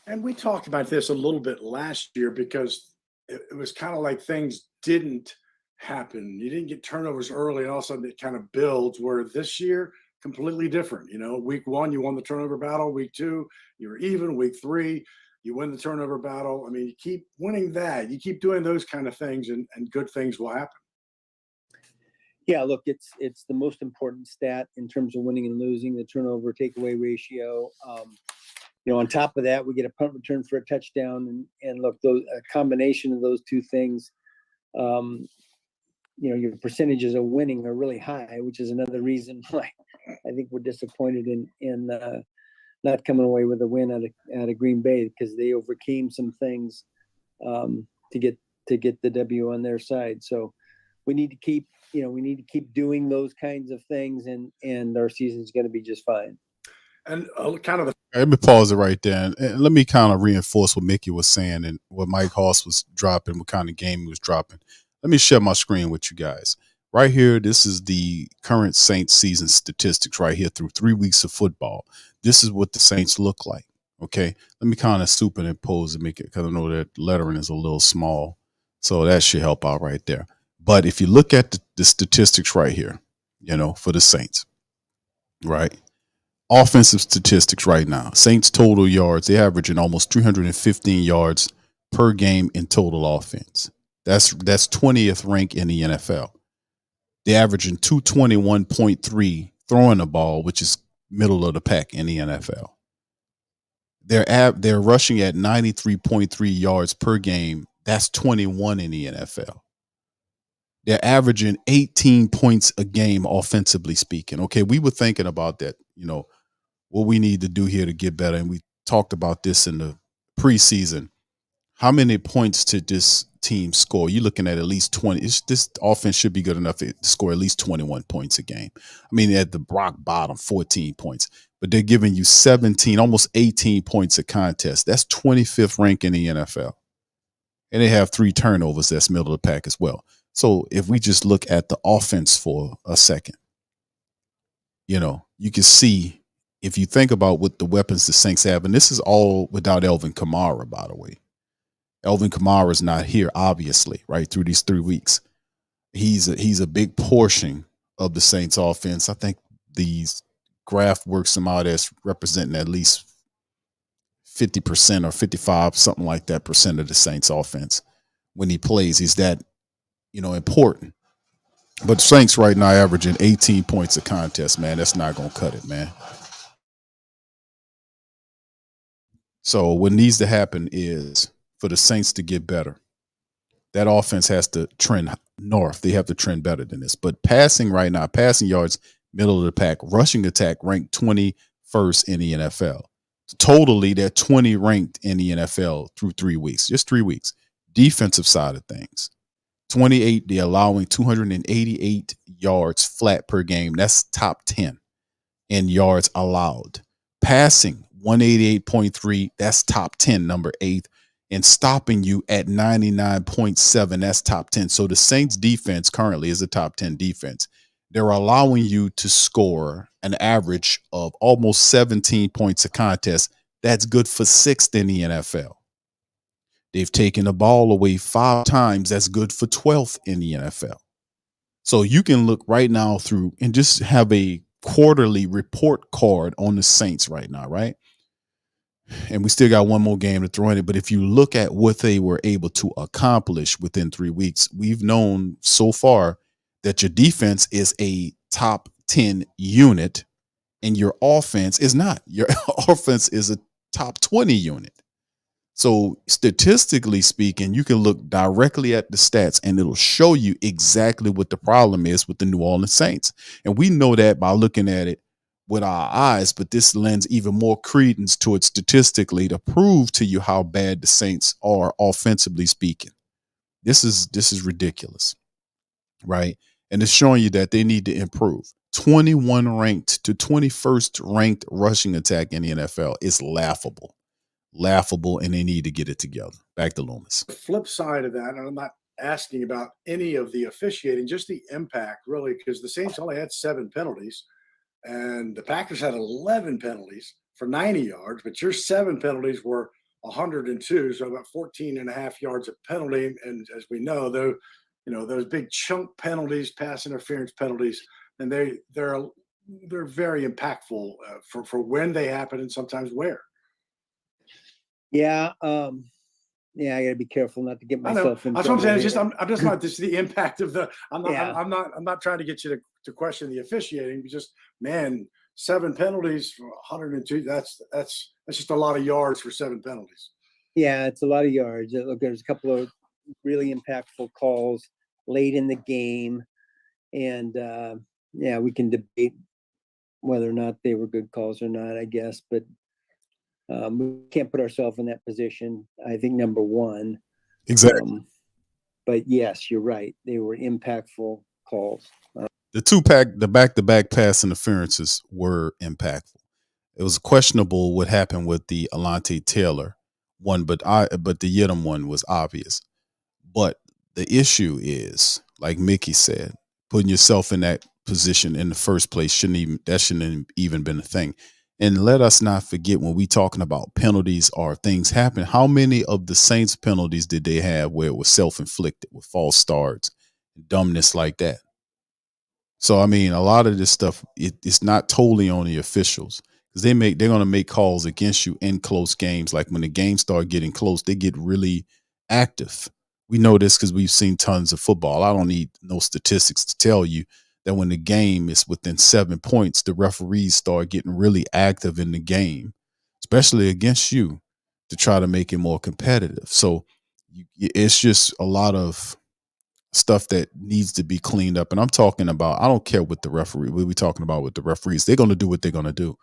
S9: And we talked about this a little bit last year because it was kind of like things didn't happen. You didn't get turnovers early, and all of a sudden it kind of builds, where this year, completely different. Week 1, you won the turnover battle. Week 2, you were even. Week 3, You win the turnover battle. I mean, you keep winning that. You keep doing those kind of things, and good things will happen.
S10: Yeah, look, it's the most important stat in terms of winning and losing, the turnover takeaway ratio. On top of that, we get a punt return for a touchdown, and look, a combination of those two things, your percentages of winning are really high, which is another reason why I think we're disappointed in not coming away with a win out of Green Bay, because they overcame some things to get the W on their side. So we need to keep doing those kinds of things, and our season's going to be just fine.
S9: And kind of
S3: let me pause it right there, and let me kind of reinforce what Mickey was saying and what Mike Hoss was dropping, what kind of game he was dropping. Let me share my screen with you guys. Right here, this is the current Saints season statistics right here through 3 weeks of football. This is what the Saints look like, okay? Let me kind of superimpose and make it, because I know that lettering is a little small, so that should help out right there. But if you look at the statistics right here, for the Saints, right? Offensive statistics right now. Saints total yards, they're averaging almost 315 yards per game in total offense. That's 20th rank in the NFL. They're averaging 221.3 throwing the ball, which is middle of the pack in the NFL. They're rushing at 93.3 yards per game. That's 21 in the NFL. They're averaging 18 points a game offensively speaking. Okay, we were thinking about that, what we need to do here to get better. And we talked about this in the preseason. How many points to this team score? You're looking at least 20. This offense should be good enough to score at least 21 points a game. I mean, at the rock bottom, 14 points. But they're giving you 17, almost 18 points a contest. That's 25th rank in the NFL. And they have 3 turnovers. That's middle of the pack as well. So if we just look at the offense for a second, you can see, if you think about what the weapons the Saints have, and this is all without Alvin Kamara, by the way. Alvin Kamara is not here, obviously, right, through these 3 weeks. He's a big portion of the Saints offense. I think these graph works him out as representing at least 50% or 55, something like that, percent of the Saints offense. When he plays, he's that, important. But the Saints right now averaging 18 points a contest, man. That's not going to cut it, man. So what needs to happen is for the Saints to get better. That offense has to trend north. They have to trend better than this. But passing right now, passing yards, middle of the pack, rushing attack ranked 21st in the NFL. Totally, they're 20 ranked in the NFL through 3 weeks, just 3 weeks. Defensive side of things, 28, they're allowing 288 yards flat per game. That's top 10 in yards allowed. Passing, 188.3, that's top 10, number 8. And stopping you at 99.7, that's top 10. So the Saints defense currently is a top 10 defense. They're allowing you to score an average of almost 17 points a contest. That's good for 6th in the NFL. They've taken the ball away 5 times. That's good for 12th in the NFL. So you can look right now through and just have a quarterly report card on the Saints right now, right? And we still got one more game to throw in it. But if you look at what they were able to accomplish within 3 weeks, we've known so far that your defense is a top 10 unit and your offense is not. Your offense is a top 20 unit. So statistically speaking, you can look directly at the stats and it'll show you exactly what the problem is with the New Orleans Saints. And we know that by looking at it with our eyes, but this lends even more credence to it statistically to prove to you how bad the Saints are offensively speaking. This is ridiculous, right? And it's showing you that they need to improve. 21 ranked to 21st ranked rushing attack in the NFL is laughable, and they need to get it together. Back to Loomis.
S9: The flip side of that, and I'm not asking about any of the officiating, just the impact, really, because the Saints only had 7 penalties. And the Packers had 11 penalties for 90 yards, but your 7 penalties were 102, so about 14 and a half yards of penalty. And as we know, though, those big chunk penalties, pass interference penalties, and they're very impactful for when they happen and sometimes where.
S10: Yeah. Yeah, I got to be careful not to get
S9: I know.
S10: myself in
S9: That's what I'm saying.
S10: trouble
S9: It's just
S10: here.
S9: I'm just not just the impact of the. I'm not.
S10: Yeah.
S9: I'm not trying to get you to question the officiating. Just man, 7 penalties for 102. That's just a lot of yards for 7 penalties.
S10: Yeah, it's a lot of yards. Look, there's a couple of really impactful calls late in the game, and yeah, we can debate whether or not they were good calls or not, I guess, but we can't put ourselves in that position. I think number one.
S3: Exactly.
S10: But yes, you're right. They were impactful calls.
S3: The back-to-back pass interferences were impactful. It was questionable what happened with the Alante Taylor one, but the Yidam one was obvious. But the issue is, like Mickey said, putting yourself in that position in the first place shouldn't even been a thing. And let us not forget, when we talking about penalties or things happen, how many of the Saints penalties did they have where it was self-inflicted with false starts, dumbness like that? So I mean, a lot of this stuff it's not totally on the officials, because they're going to make calls against you in close games. Like when the games start getting close, they get really active. We know this because we've seen tons of football. I don't need no statistics to tell you that when the game is within 7 points, the referees start getting really active in the game, especially against you, to try to make it more competitive. So it's just a lot of stuff that needs to be cleaned up. And I'm talking about, I don't care what the referee, what we talking about with the referees. They're going to do what they're going to do.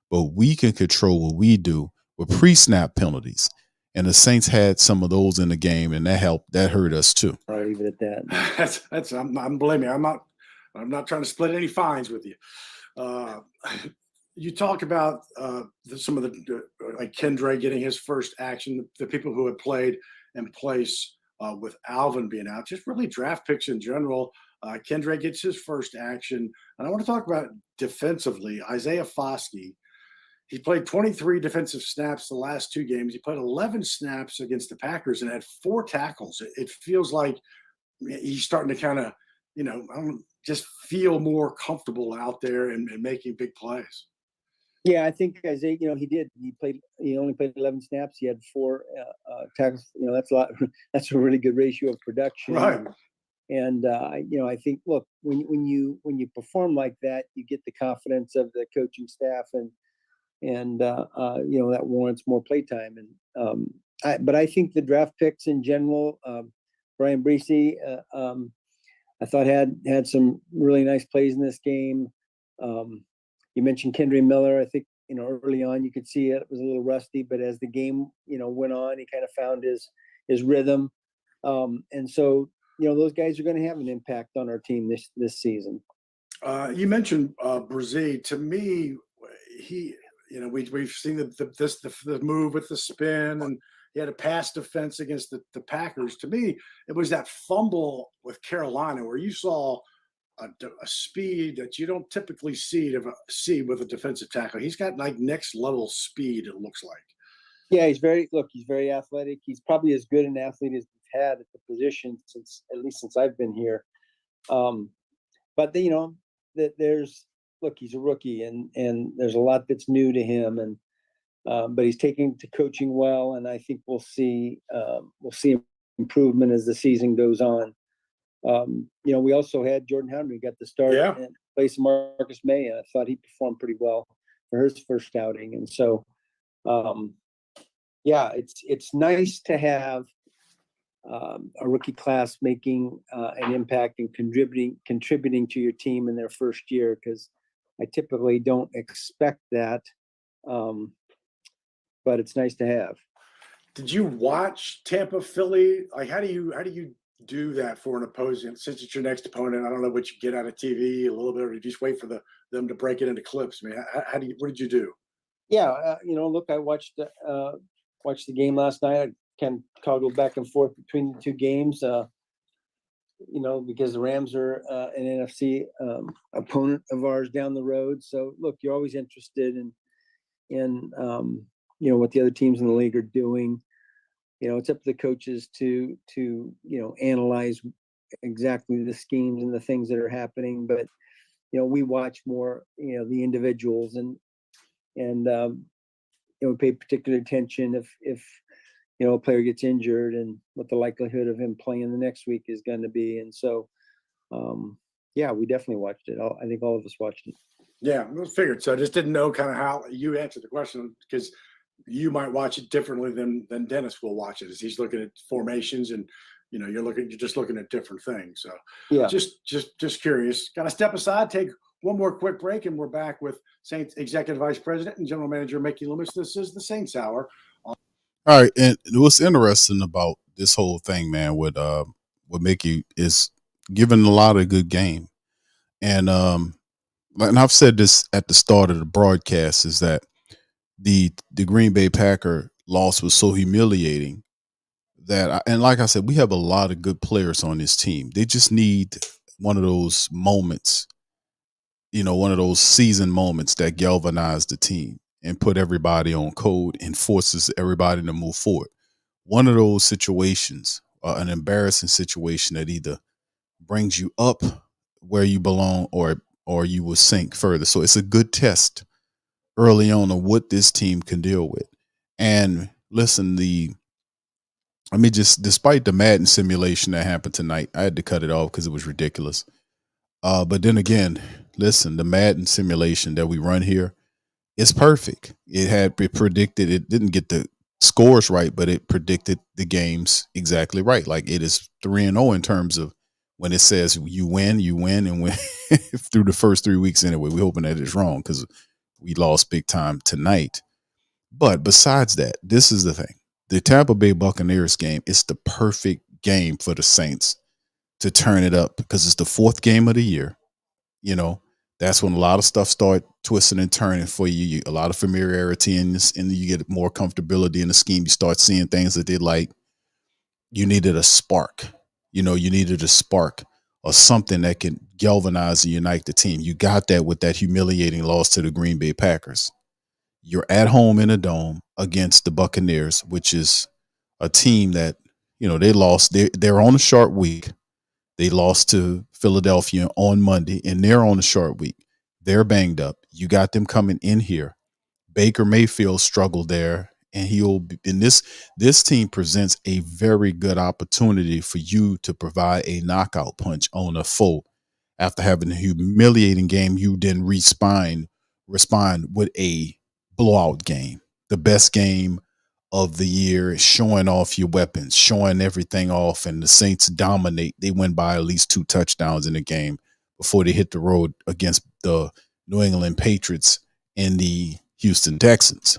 S3: But we can control what we do with pre-snap penalties. And the Saints had some of those in the game, and that hurt us too.
S10: I'll leave it at that.
S9: That's I'm blaming. I'm not trying to split any fines with you. You talk about some of the like Kendra getting his first action, the people who had played in place with Alvin being out, just really draft picks in general. Kendra gets his first action. And I want to talk about defensively. Isaiah Foskey, he played 23 defensive snaps the last 2 games. He played 11 snaps against the Packers and had 4 tackles. It feels like he's starting to kind of, just feel more comfortable out there and making big plays.
S10: Yeah, I think Isaiah, he only played 11 snaps. He had 4 tackles. That's a lot. That's a really good ratio of production.
S9: Right.
S10: And I think, look, when you perform like that, you get the confidence of the coaching staff, and that warrants more playtime. And but I think the draft picks in general, Brian Breesy, I thought had some really nice plays in this game. You mentioned Kendra Miller. I think, early on you could see it was a little rusty, but as the game, went on, he kind of found his rhythm. And so, those guys are going to have an impact on our team this season.
S9: You mentioned Brzee. To me, he, we've seen the move with the spin, and he had a pass defense against the Packers. To me, it was that fumble with Carolina where you saw a speed that you don't typically see with a defensive tackle. He's got like next level speed, it looks like.
S10: Yeah, he's very athletic. He's probably as good an athlete as we've had at the position since I've been here. But he's a rookie, and there's a lot that's new to him, and but he's taking to coaching well, and I think we'll see improvement as the season goes on. We also had Jordan Henry got the start in place of Marcus May, and I thought he performed pretty well for his first outing. And so, it's nice to have a rookie class making an impact and contributing to your team in their first year, because I typically don't expect that, but it's nice to have.
S9: Did you watch Tampa Philly? Like, how do you do that for an opposing, since it's your next opponent? I don't know what you get out of TV a little bit, or you just wait for them to break it into clips. I mean, what did you do?
S10: Yeah, look, I watched the game last night. I kind of toggled back and forth between the 2 games, because the Rams are an NFC opponent of ours down the road. So look, you're always interested in what the other teams in the league are doing. It's up to the coaches to analyze exactly the schemes and the things that are happening. But, we watch more, the individuals and pay particular attention if a player gets injured and what the likelihood of him playing the next week is going to be. And so, yeah, we definitely watched it. I think all of us watched it.
S9: Yeah, I figured. So I just didn't know kind of how you answered the question, because you might watch it differently than Dennis will watch it, as he's looking at formations and, you're just looking at different things. So
S10: Yeah,
S9: just curious. Got to step aside, take one more quick break, and we're back with Saints Executive Vice President and General Manager Mickey Loomis. This is the Saints Hour.
S3: All right, and what's interesting about this whole thing, man, with Mickey is giving a lot of good game, and I've said this at the start of the broadcast, is that the Green Bay Packer loss was so humiliating that, and like I said, we have a lot of good players on this team. They just need one of those moments, one of those season moments that galvanize the team and put everybody on code and forces everybody to move forward. One of those situations, an embarrassing situation that either brings you up where you belong or you will sink further. So it's a good test early on of what this team can deal with. And listen, despite the Madden simulation that happened tonight, I had to cut it off because it was ridiculous. But then again, listen, the Madden simulation that we run here is perfect. It predicted, it didn't get the scores right, but it predicted the games exactly right. Like, it is 3-0 in terms of when it says you win, and win through the first 3 weeks anyway. We're hoping that it's wrong because we lost big time tonight. But besides that, this is the thing. The Tampa Bay Buccaneers game is the perfect game for the Saints to turn it up because it's the fourth game of the year. That's when a lot of stuff start twisting and turning for you. A lot of familiarity in this, and you get more comfortability in the scheme. You start seeing things that they like. You needed a spark. You needed a spark or something that can galvanize and unite the team. You got that with that humiliating loss to the Green Bay Packers. You're at home in a dome against the Buccaneers, which is a team that, they lost. They're on a short week. They lost to Philadelphia on Monday, and they're on a short week. They're banged up. You got them coming in here. Baker Mayfield struggled there, and this team presents a very good opportunity for you to provide a knockout punch on a foe. After having a humiliating game, you then respond with a blowout game, the best game of the year, showing off your weapons, showing everything off, and the Saints dominate. They win by at least 2 touchdowns in the game before they hit the road against the New England Patriots and the Houston Texans.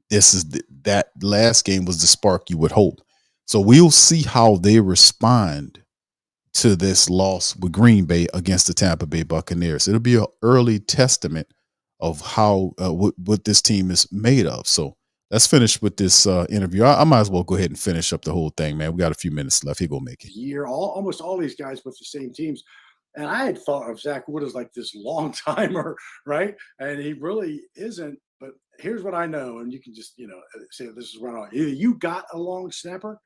S3: That last game was the spark you would hope. So we'll see how they respond to this loss with Green Bay against the Tampa Bay Buccaneers. It'll be an early testament of how what this team is made of. So let's finish with this interview. I might as well go ahead and finish up the whole thing, man. We got a few minutes left. Here go make it.
S9: Year, almost all these guys with the same teams. And I had thought of Zach Wood as like this long timer, right? And he really isn't. But here's what I know, and you can just say this is right on. Either you got a long snapper,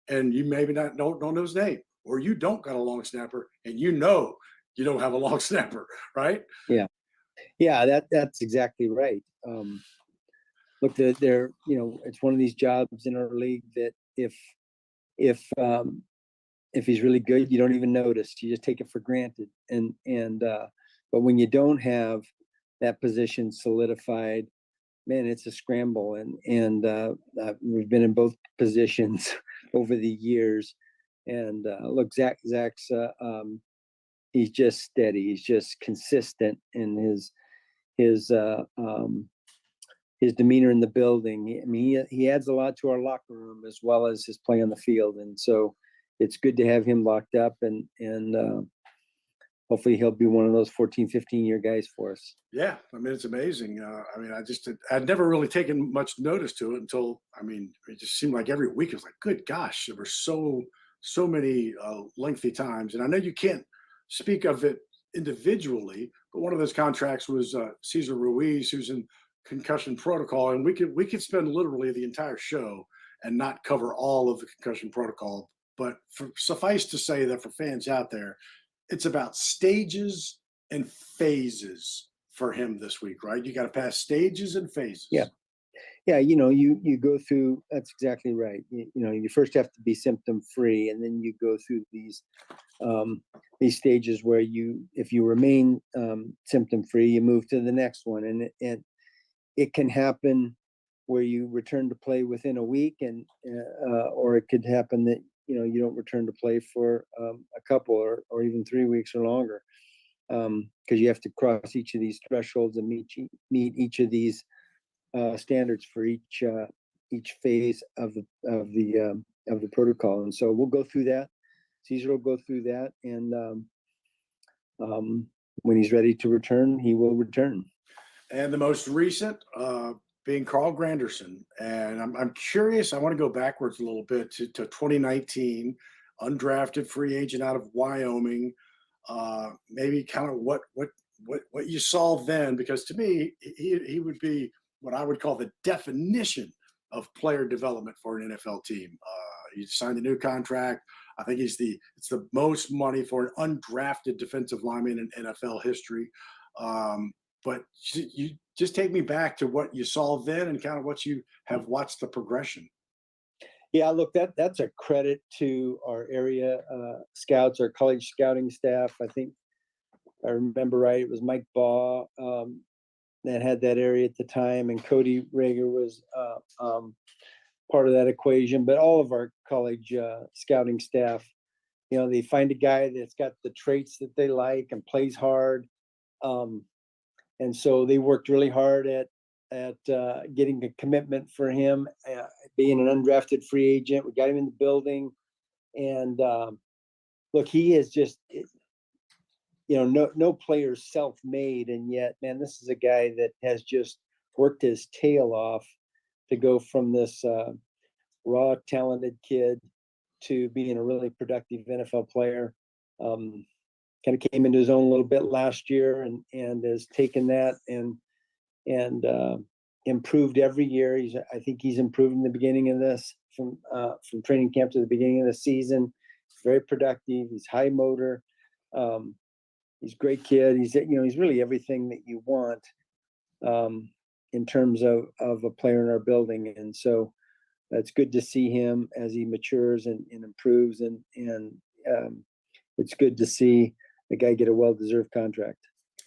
S9: and you maybe don't know his name, or you don't got a long snapper, and you don't have a long snapper, right?
S10: Yeah, that's exactly right. Look, they're it's one of these jobs in our league that if he's really good, you don't even notice. You just take it for granted. But when you don't have that position solidified, man, it's a scramble. And we've been in both positions over the years. And look, Zach's he's just steady. He's just consistent in his demeanor in the building. I mean, he adds a lot to our locker room as well as his play on the field. And so it's good to have him locked up, and hopefully he'll be one of those 14, 15-year guys for us.
S9: Yeah, I mean, it's amazing. I'd never really taken much notice to it until, it just seemed like every week it was like, good gosh, there were so many lengthy times. And I know you can't speak of it individually, but one of those contracts was Cesar Ruiz, who's in concussion protocol, and we could spend literally the entire show and not cover all of the concussion protocol. But suffice to say that for fans out there, it's about stages and phases for him this week, right? You got to pass stages and phases.
S10: Yeah. Yeah, you go through, that's exactly right. You first have to be symptom free, and then you go through these stages where if you remain symptom free, you move to the next one. And it can happen where you return to play within a week, and or it could happen that you don't return to play for a couple or even 3 weeks or longer, because you have to cross each of these thresholds and meet each of these standards for each phase of the protocol. And so we'll go through that. Caesar will go through that, and when he's ready to return, he will return.
S9: And the most recent being Carl Granderson. And I'm curious, I want to go backwards a little bit to 2019, undrafted free agent out of Wyoming. Maybe kind of what you saw then, because to me, he would be what I would call the definition of player development for an NFL team. He signed a new contract. I think it's the most money for an undrafted defensive lineman in NFL history. But you just take me back to what you saw then and kind of what you have watched the progression.
S10: Yeah, look, that's a credit to our area scouts, our college scouting staff. I think, if I remember right, it was Mike Baugh that had that area at the time, and Cody Rager was part of that equation. But all of our college scouting staff, they find a guy that's got the traits that they like and plays hard. And so they worked really hard at getting a commitment for him, being an undrafted free agent. We got him in the building, and look, he is just, no player's self-made, and yet, man, this is a guy that has just worked his tail off to go from this raw, talented kid to being a really productive NFL player. Kind of came into his own a little bit last year, and has taken that and improved every year. I think he's improved in the beginning of this, from training camp to the beginning of the season. He's very productive. He's high motor. He's a great kid. He's really everything that you want in terms of a player in our building. And so it's good to see him as he matures and improves, and it's good to see the guy get a well-deserved contract.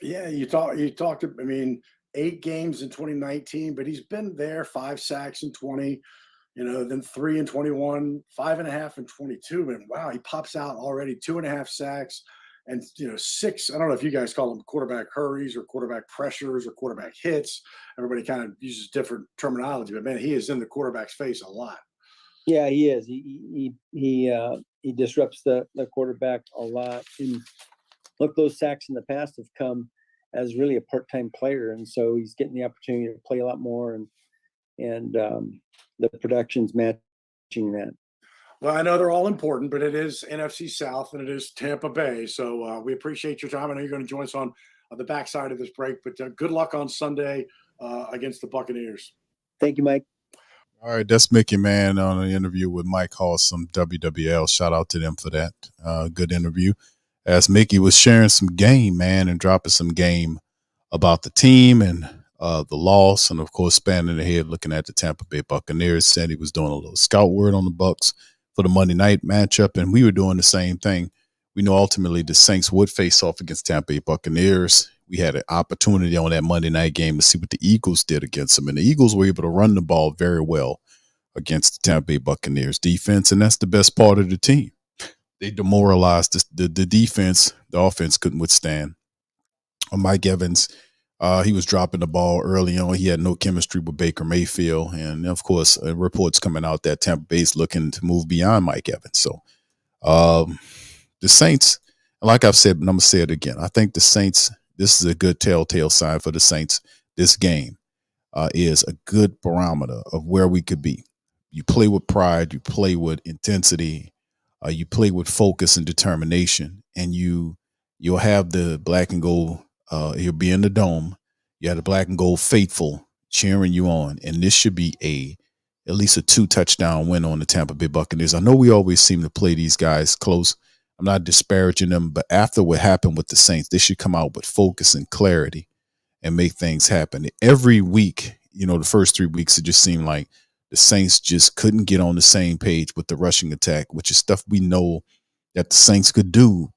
S9: Yeah, you talked. I mean, 8 games in 2019, but he's been there. 5 sacks in 20. Then 3 in 21, 5.5 in 22. And wow, he pops out already 2.5 sacks, and 6. I don't know if you guys call them quarterback hurries or quarterback pressures or quarterback hits. Everybody kind of uses different terminology, but man, he is in the quarterback's face a lot.
S10: Yeah, he is. He disrupts the quarterback a lot. And look, those sacks in the past have come as really a part-time player, and so he's getting the opportunity to play a lot more, and the production's matching that.
S9: Well, I know they're all important, but it is NFC South and it is Tampa Bay. So we appreciate your time. I know you're going to join us on the backside of this break, but good luck on Sunday against the Buccaneers.
S10: Thank you, Mike.
S3: All right, that's Mickey, man, on an interview with Mike Hawson, WWL. Shout out to them for that. Good interview. As Mickey was sharing some game, man, and dropping some game about the team and the loss, and of course, spanning ahead, looking at the Tampa Bay Buccaneers. Said he was doing a little scout word on the Bucs for the Monday night matchup, and we were doing the same thing. We know ultimately the Saints would face off against Tampa Bay Buccaneers. We had an opportunity on that Monday night game to see what the Eagles did against them, and the Eagles were able to run the ball very well against the Tampa Bay Buccaneers defense, and that's the best part of the team. They demoralized the defense. The offense couldn't withstand. Mike Evans, he was dropping the ball early on. He had no chemistry with Baker Mayfield. And, of course, reports coming out that Tampa Bay's looking to move beyond Mike Evans. So the Saints, like I've said, and I'm going to say it again, I think the Saints, this is a good telltale sign for the Saints. This game is a good barometer of where we could be. You play with pride. You play with intensity. You play with focus and determination, and you'll have the black and gold. You'll be in the dome. You have the black and gold faithful cheering you on, and this should be at least a 2-touchdown win on the Tampa Bay Buccaneers. I know we always seem to play these guys close. I'm not disparaging them, but after what happened with the Saints, they should come out with focus and clarity and make things happen. Every week the first 3 weeks, it just seemed like the Saints just couldn't get on the same page with the rushing attack, which is stuff we know that the Saints could do,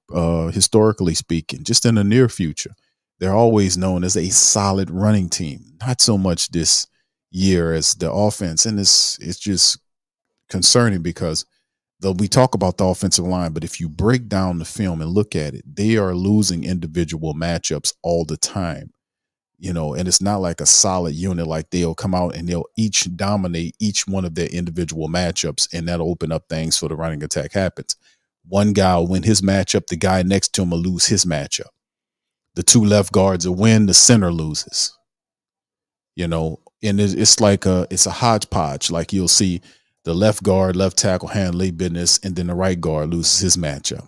S3: historically speaking, just in the near future. They're always known as a solid running team, not so much this year as the offense. And it's just concerning because though we talk about the offensive line, but if you break down the film and look at it, they are losing individual matchups all the time. And it's not like a solid unit, like they'll come out and they'll each dominate each one of their individual matchups, and that'll open up things for the running attack happens. One guy will win his matchup, the guy next to him will lose his matchup. The two left guards will win, the center loses. And it's like it's a hodgepodge. Like you'll see the left guard, left tackle handle their business, and then the right guard loses his matchup.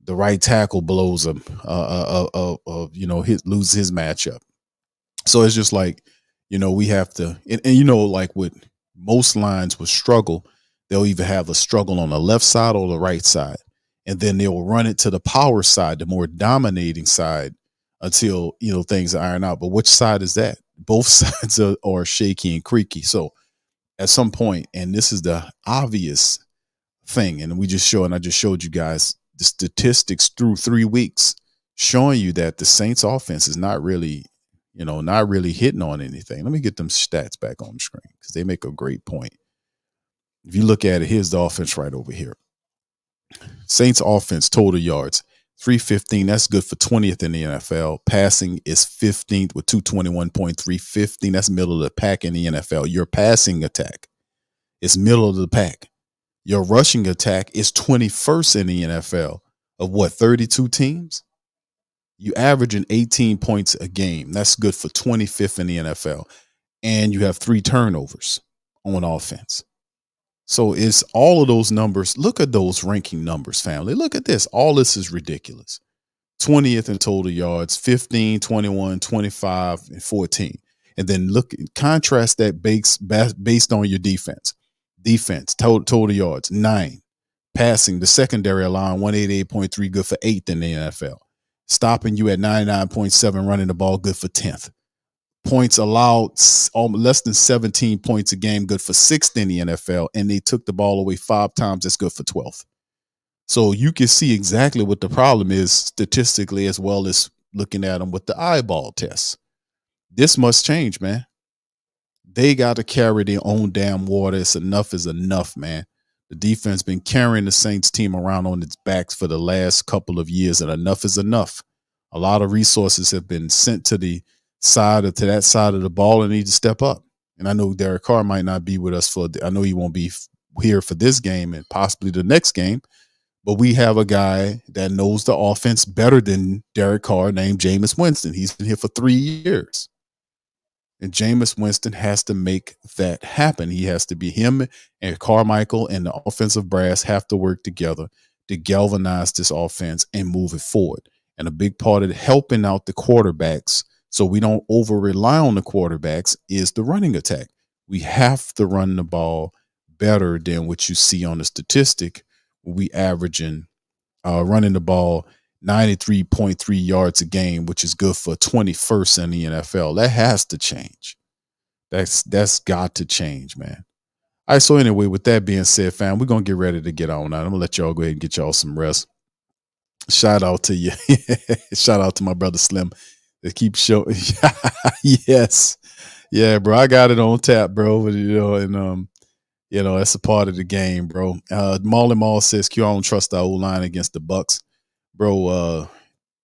S3: The right tackle blows him, loses his matchup. So it's just like, we have to, and like with most lines with struggle, they'll either have a struggle on the left side or the right side. And then they'll run it to the power side, the more dominating side, until, things iron out. But which side is that? Both sides are shaky and creaky. So at some point, and this is the obvious thing, and I just showed you guys the statistics through 3 weeks showing you that the Saints offense is not really hitting on anything. Let me get them stats back on the screen because they make a great point. If you look at it, here's the offense right over here. Saints offense, total yards, 315. That's good for 20th in the NFL. Passing is 15th with 221.3, 15. That's middle of the pack in the NFL. Your passing attack is middle of the pack. Your rushing attack is 21st in the NFL of 32 teams? You averaging 18 points a game. That's good for 25th in the NFL. And you have 3 turnovers on offense. So it's all of those numbers. Look at those ranking numbers, family. Look at this. All this is ridiculous. 20th in total yards, 15, 21, 25, and 14. And then contrast that based on your defense. Defense, total yards, 9. Passing, the secondary line, 188.3, good for 8th in the NFL. Stopping you at 99.7, running the ball, good for 10th. Points allowed, less than 17 points a game, good for 6th in the NFL. And they took the ball away 5 times, that's good for 12th. So you can see exactly what the problem is statistically, as well as looking at them with the eyeball tests. This must change, man. They got to carry their own damn water. Enough is enough, man. The defense been carrying the Saints team around on its backs for the last couple of years, and enough is enough. A lot of resources have been sent to that side of the ball, and need to step up. And I know Derek Carr might not be with us I know he won't be here for this game and possibly the next game, but we have a guy that knows the offense better than Derek Carr named Jameis Winston. He's been here for 3 years. And Jameis Winston has to make that happen. He has to be him, and Carmichael and the offensive brass have to work together to galvanize this offense and move it forward. And a big part of helping out the quarterbacks, so we don't over rely on the quarterbacks, is the running attack. We have to run the ball better than what you see on the statistic. We averaging running the ball 93.3 yards a game, which is good for 21st in the NFL. That has to change. That's got to change, man. All right, so anyway, with that being said, fam, we're going to get ready to get on now. I'm going to let y'all go ahead and get y'all some rest. Shout out to you. Shout out to my brother Slim. They keep showing. Yes. Yeah, bro. I got it on tap, bro. And that's a part of the game, bro. Marlon Mall says, Q, I don't trust our O-line against the Bucs. Bro,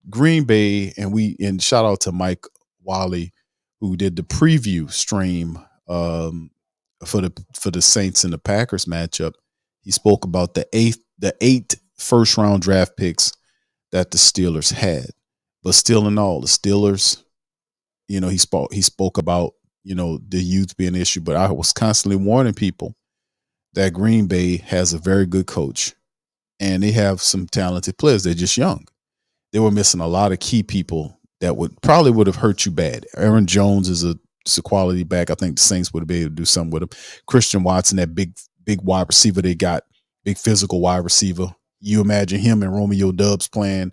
S3: Green Bay, and shout out to Mike Wally, who did the preview stream for the Saints and the Packers matchup. He spoke about the eight first-round draft picks that the Steelers had. But still in all, the Steelers, he spoke about, the youth being an issue. But I was constantly warning people that Green Bay has a very good coach, and they have some talented players. They're just young. They were missing a lot of key people that would have hurt you bad. Aaron Jones is a quality back. I think the Saints would have been able to do something with him. Christian Watson, that big wide receiver they got, big physical wide receiver. You imagine him and Romeo Doubs playing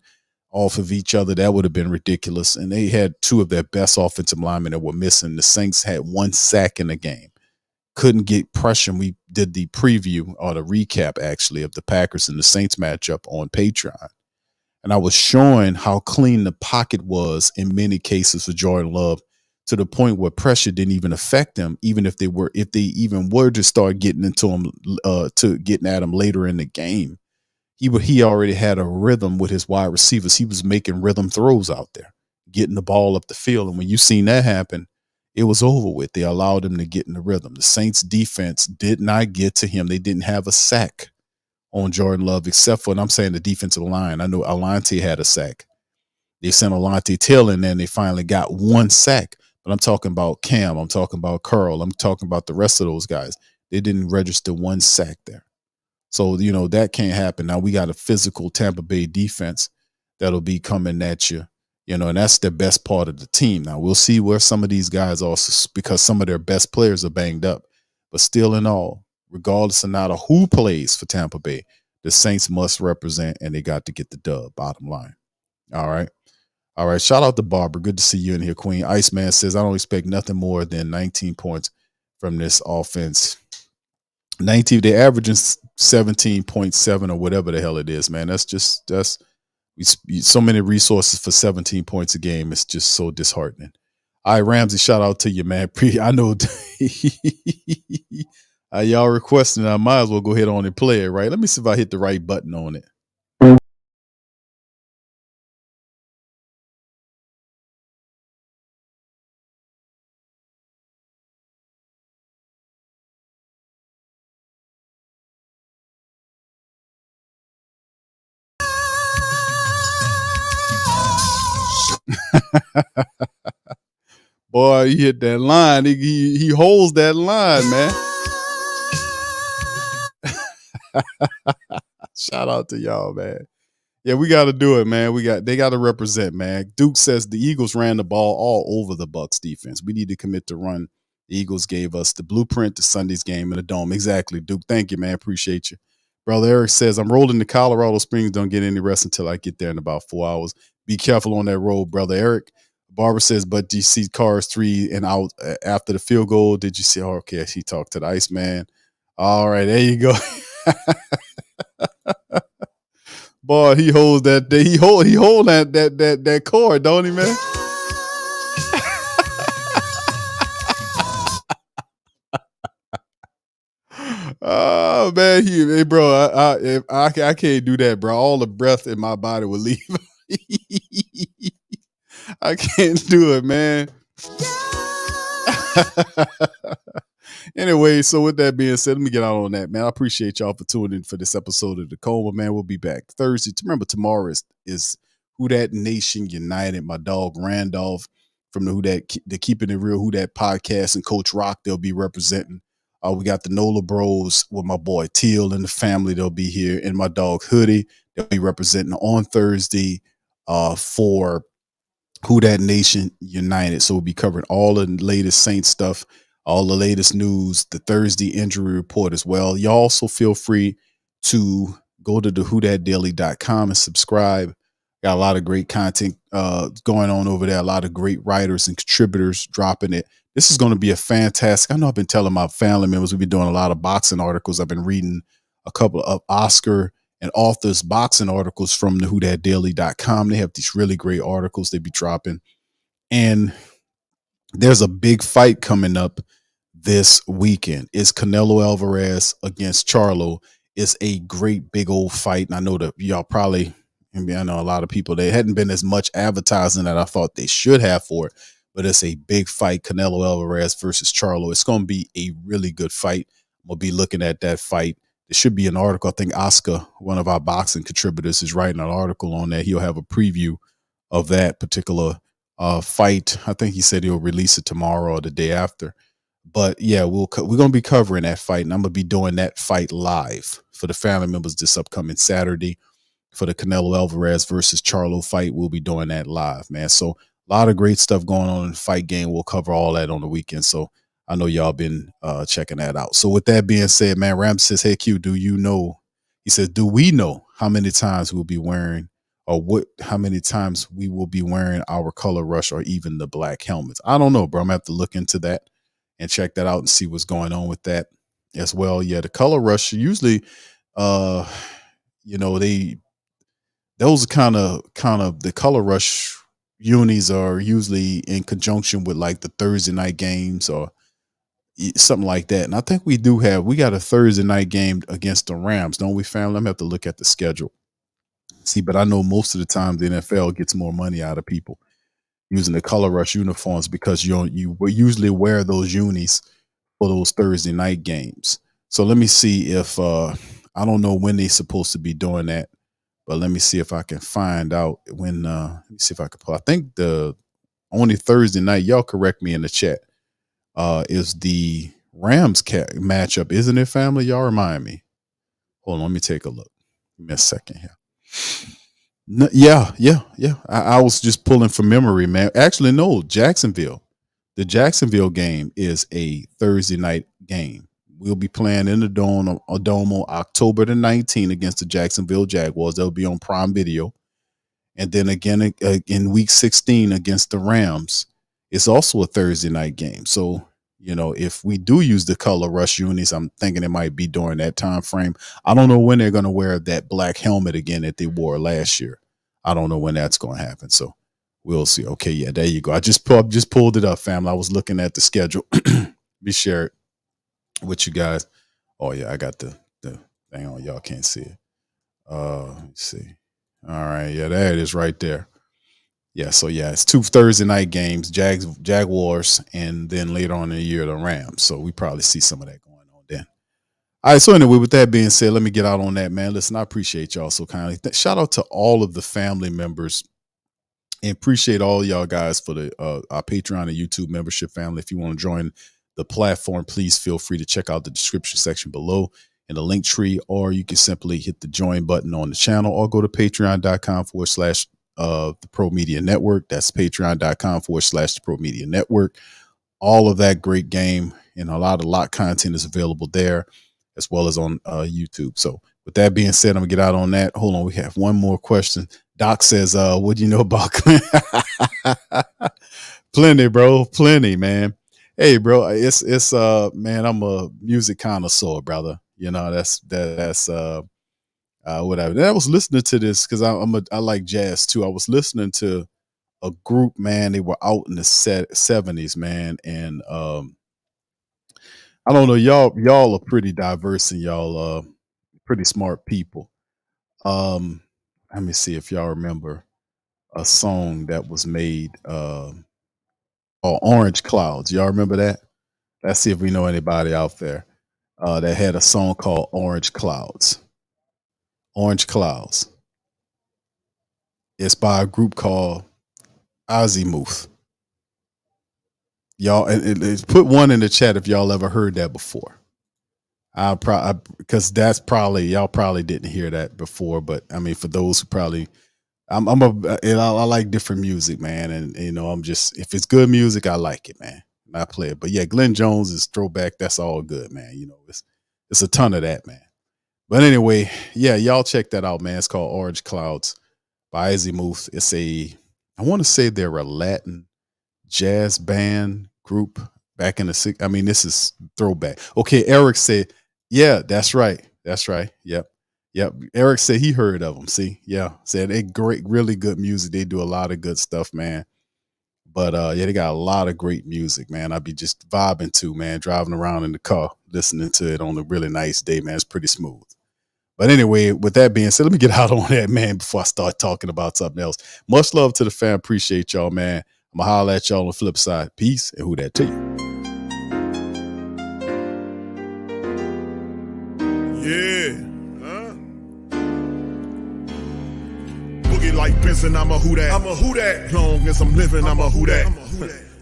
S3: off of each other. That would have been ridiculous. And they had two of their best offensive linemen that were missing. The Saints had 1 sack in the game. Couldn't get pressure. We did the preview or the recap, actually, of the Packers and the Saints matchup on Patreon. And I was showing how clean the pocket was in many cases for Jordan Love, to the point where pressure didn't even affect them, even if they even were to start getting into him, getting at him later in the game. He already had a rhythm with his wide receivers. He was making rhythm throws out there, getting the ball up the field. And when you seen that happen, it was over with. They allowed him to get in the rhythm. The Saints defense did not get to him. They didn't have a sack on Jordan Love, except for, and I'm saying the defensive line. I know Alante had a sack. They sent Alante Taylor in there and they finally got 1 sack. But I'm talking about Cam. I'm talking about Carl. I'm talking about the rest of those guys. They didn't register 1 sack there. So, that can't happen. Now we got a physical Tampa Bay defense that'll be coming at you, and that's the best part of the team. Now we'll see where some of these guys are, because some of their best players are banged up. But still in all, regardless of not who plays for Tampa Bay, the Saints must represent, and they got to get the dub, bottom line. All right. All right. Shout out to Barbara. Good to see you in here, Queen. Iceman says, I don't expect nothing more than 19 points from this offense. 19, they're averaging 17.7 or whatever the hell it is, man. That's so many resources for 17 points a game. It's just so disheartening. All right, Ramsey, shout out to you, man. I know y'all requesting, I might as well go ahead on and play it, right? Let me see if I hit the right button on it. Boy, he hit that line. He holds that line, man. Shout out to y'all, man. Yeah, we got to do it, man. They got to represent, man. Duke says the Eagles ran the ball all over the Bucs defense. We need to commit to run. The Eagles gave us the blueprint to Sunday's game in the Dome. Exactly, Duke. Thank you, man. Appreciate you. Brother Eric says, I'm rolling to Colorado Springs. Don't get any rest until I get there in about 4 hours. Be careful on that road, Brother Eric. Barbara says, but do you see Carr's 3 and out after the field goal? Did you see? Oh, okay, she talked to the Iceman. All right, there you go. Boy, he holds that. He hold that cord, don't he, man? Oh man, hey bro, I can't do that, bro. All the breath in my body will leave. I can't do it, man. Anyway, so with that being said, let me get out on that, man. I appreciate y'all for tuning in for this episode of the Coma, man. We'll be back Thursday. Remember, tomorrow is Who Dat Nation United. My dog Randolph from the Keeping It Real Who Dat podcast, and Coach Rock, they'll be representing. We got the NOLA Bros with my boy Teal and the family. They'll be here, and my dog Hoodie. They'll be representing on Thursday for Who Dat Nation United. So we'll be covering all the latest Saints stuff, all the latest news, the Thursday injury report as well. You also feel free to go to the whodatdaily.com and subscribe. Got a lot of great content going on over there. A lot of great writers and contributors dropping it. This is going to be a fantastic. I know I've been telling my family members we've been doing a lot of boxing articles. I've been reading a couple of Oscar and authors boxing articles from the whodatdaily.com. They have these really great articles they be dropping. And there's a big fight coming up this weekend. It's Canelo Alvarez against Charlo. It's a great big old fight. And I know that y'all probably, I know a lot of people, they hadn't been as much advertising that I thought they should have for it, but it's a big fight. Canelo Alvarez versus Charlo. It's going to be a really good fight. We'll be looking at that fight. There should be an article. I think Oscar, one of our boxing contributors, is writing an article on that. He'll have a preview of that particular fight. I think he said he'll release it tomorrow or the day after. But yeah, we're going to be covering that fight, and I'm going to be doing that fight live for the family members this upcoming Saturday for the Canelo Alvarez versus Charlo fight. We'll be doing that live, man. So a lot of great stuff going on in the fight game. We'll cover all that on the weekend. So I know y'all been checking that out. So with that being said, man, Ram says, hey, Q, do you know? He says, do we know how many times we'll be wearing or how many times we will be wearing our color rush or even the black helmets. I don't know, bro. I'm gonna have to look into that and check that out and see what's going on with that as well. Yeah, the color rush usually, those kind of the color rush unis are usually in conjunction with like the Thursday night games or something like that. And I think we got a Thursday night game against the Rams, don't we, family? I'm gonna have to look at the schedule. See, but I know most of the time the NFL gets more money out of people using the color rush uniforms because you will usually wear those unis for those Thursday night games. So let me see if I don't know when they're supposed to be doing that, but let me see if I can find out when. Let me see if I can pull. I think the only Thursday night, y'all correct me in the chat, is the Rams matchup, isn't it, family? Y'all remind me. Hold on, let me take a look. Give me a second here. No, yeah. I was just pulling from memory, man. Actually, no, Jacksonville. The Jacksonville game is a Thursday night game. We'll be playing in the Dome on October the 19th against the Jacksonville Jaguars. They'll be on Prime Video. And then again in week 16 against the Rams, it's also a Thursday night game. So, if we do use the color rush unis, I'm thinking it might be during that time frame. I don't know when they're going to wear that black helmet again that they wore last year. I don't know when that's going to happen. So we'll see. Okay, yeah, there you go. I just pulled it up, family. I was looking at the schedule. Be shared with you guys. Oh yeah, I got the thing on. Y'all can't see it. Let's see. All right, yeah, there it is right there. Yeah, so yeah, it's 2 Thursday night games, Jaguars, and then later on in the year, the Rams. So we probably see some of that going on then. All right, so anyway, with that being said, let me get out on that, man. Listen, I appreciate y'all so kindly. Shout out to all of the family members and appreciate all y'all guys for the our Patreon and YouTube membership family. If you want to join the platform, please feel free to check out the description section below in the link tree, or you can simply hit the join button on the channel or go to patreon.com/the Pro Media Network. That's patreon.com/the Pro Media Network. All of that great game and a lot of content is available there as well as on YouTube. So with that being said, I'm gonna get out on that. Hold on, we have one more question. Doc says, what do you know about Plenty, bro. Plenty, man. Hey, bro, it's man, I'm a music connoisseur, brother. That's whatever. And I was listening to this because I like jazz too. I was listening to a group, man. They were out in the 70s, man, and I don't know. Y'all are pretty diverse and y'all pretty smart people. Let me see if y'all remember a song that was made called Orange Clouds. Y'all remember that? Let's see if we know anybody out there that had a song called Orange Clouds. Orange Clouds. It's by a group called Azimuth. Y'all, put one in the chat if y'all ever heard that before. Because that's probably y'all probably didn't hear that before, but I mean, for those who probably, I like different music, man, and I'm just, if it's good music, I like it, man, and I play it. But yeah, Glenn Jones is throwback. That's all good, man. It's a ton of that, man. But anyway, yeah, y'all check that out, man. It's called Orange Clouds by Azimuth. It's I want to say they're a Latin jazz band group back in the 60s. I mean, this is throwback. Okay, Eric said, yeah, that's right. That's right. Yep. Eric said he heard of them. See, yeah, said they great, really good music. They do a lot of good stuff, man. But yeah, they got a lot of great music, man. I'd be just vibing to, man, driving around in the car, listening to it on a really nice day, man. It's pretty smooth. But anyway, with that being said, let me get out on that, man, before I start talking about something else. Much love to the fam. Appreciate y'all, man. I'm going to holler at y'all on the flip side. Peace, and who that to you?
S1: Yeah. Boogie like Benson, I'm a who that. I'm a who that. Long as I'm living, I'm a who that.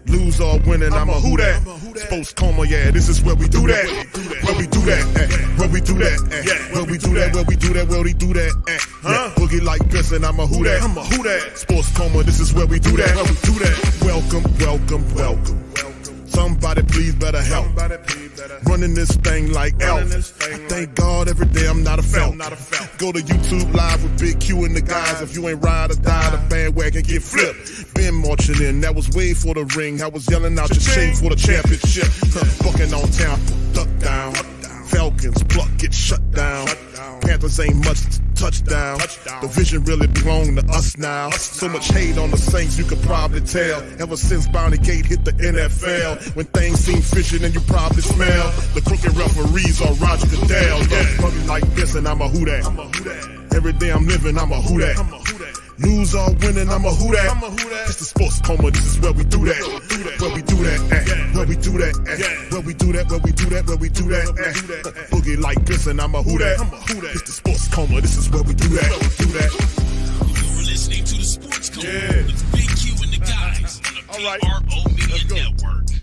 S1: Lose or winning, I'm a who that. Sports coma, yeah, this is where we do that. Where we do that, where we do that, where we do that, where we do that, where we do that, huh? Boogie like Benson, I'm a who that. I'm a who that. Sports coma, this is where we do that. Where we do that. Welcome. Somebody please better help. Running this thing like Elf. I thank God every day I'm not a felt. Go to YouTube Live with Big Q and the guys. If you ain't ride or die, the bandwagon get flipped. Been marching in, that was way for the ring. I was yelling out your shame for the championship. Bucking on Tampa, duck down. Falcons, pluck, get shut down. Panthers ain't much touchdown. The vision really belong to us now. So much hate on the Saints, you could probably tell. Ever since Bounty Gate hit the NFL, when things seem fishy and you probably smell the crooked referees or Roger Goodell. Probably like this and I'm a who that. Every day I'm living, I'm a who that. Lose or winning, I'm a who that. It's the sports coma, this is where we do that. Where we do that at. Where we do that at. Where we do that, where we do that, where we do that at. Boogie like this and I'm a who that. It's the sports coma, this is where we do that.
S2: You're listening to the Sports Coma with Big Q and the guys on the PRO Media Network.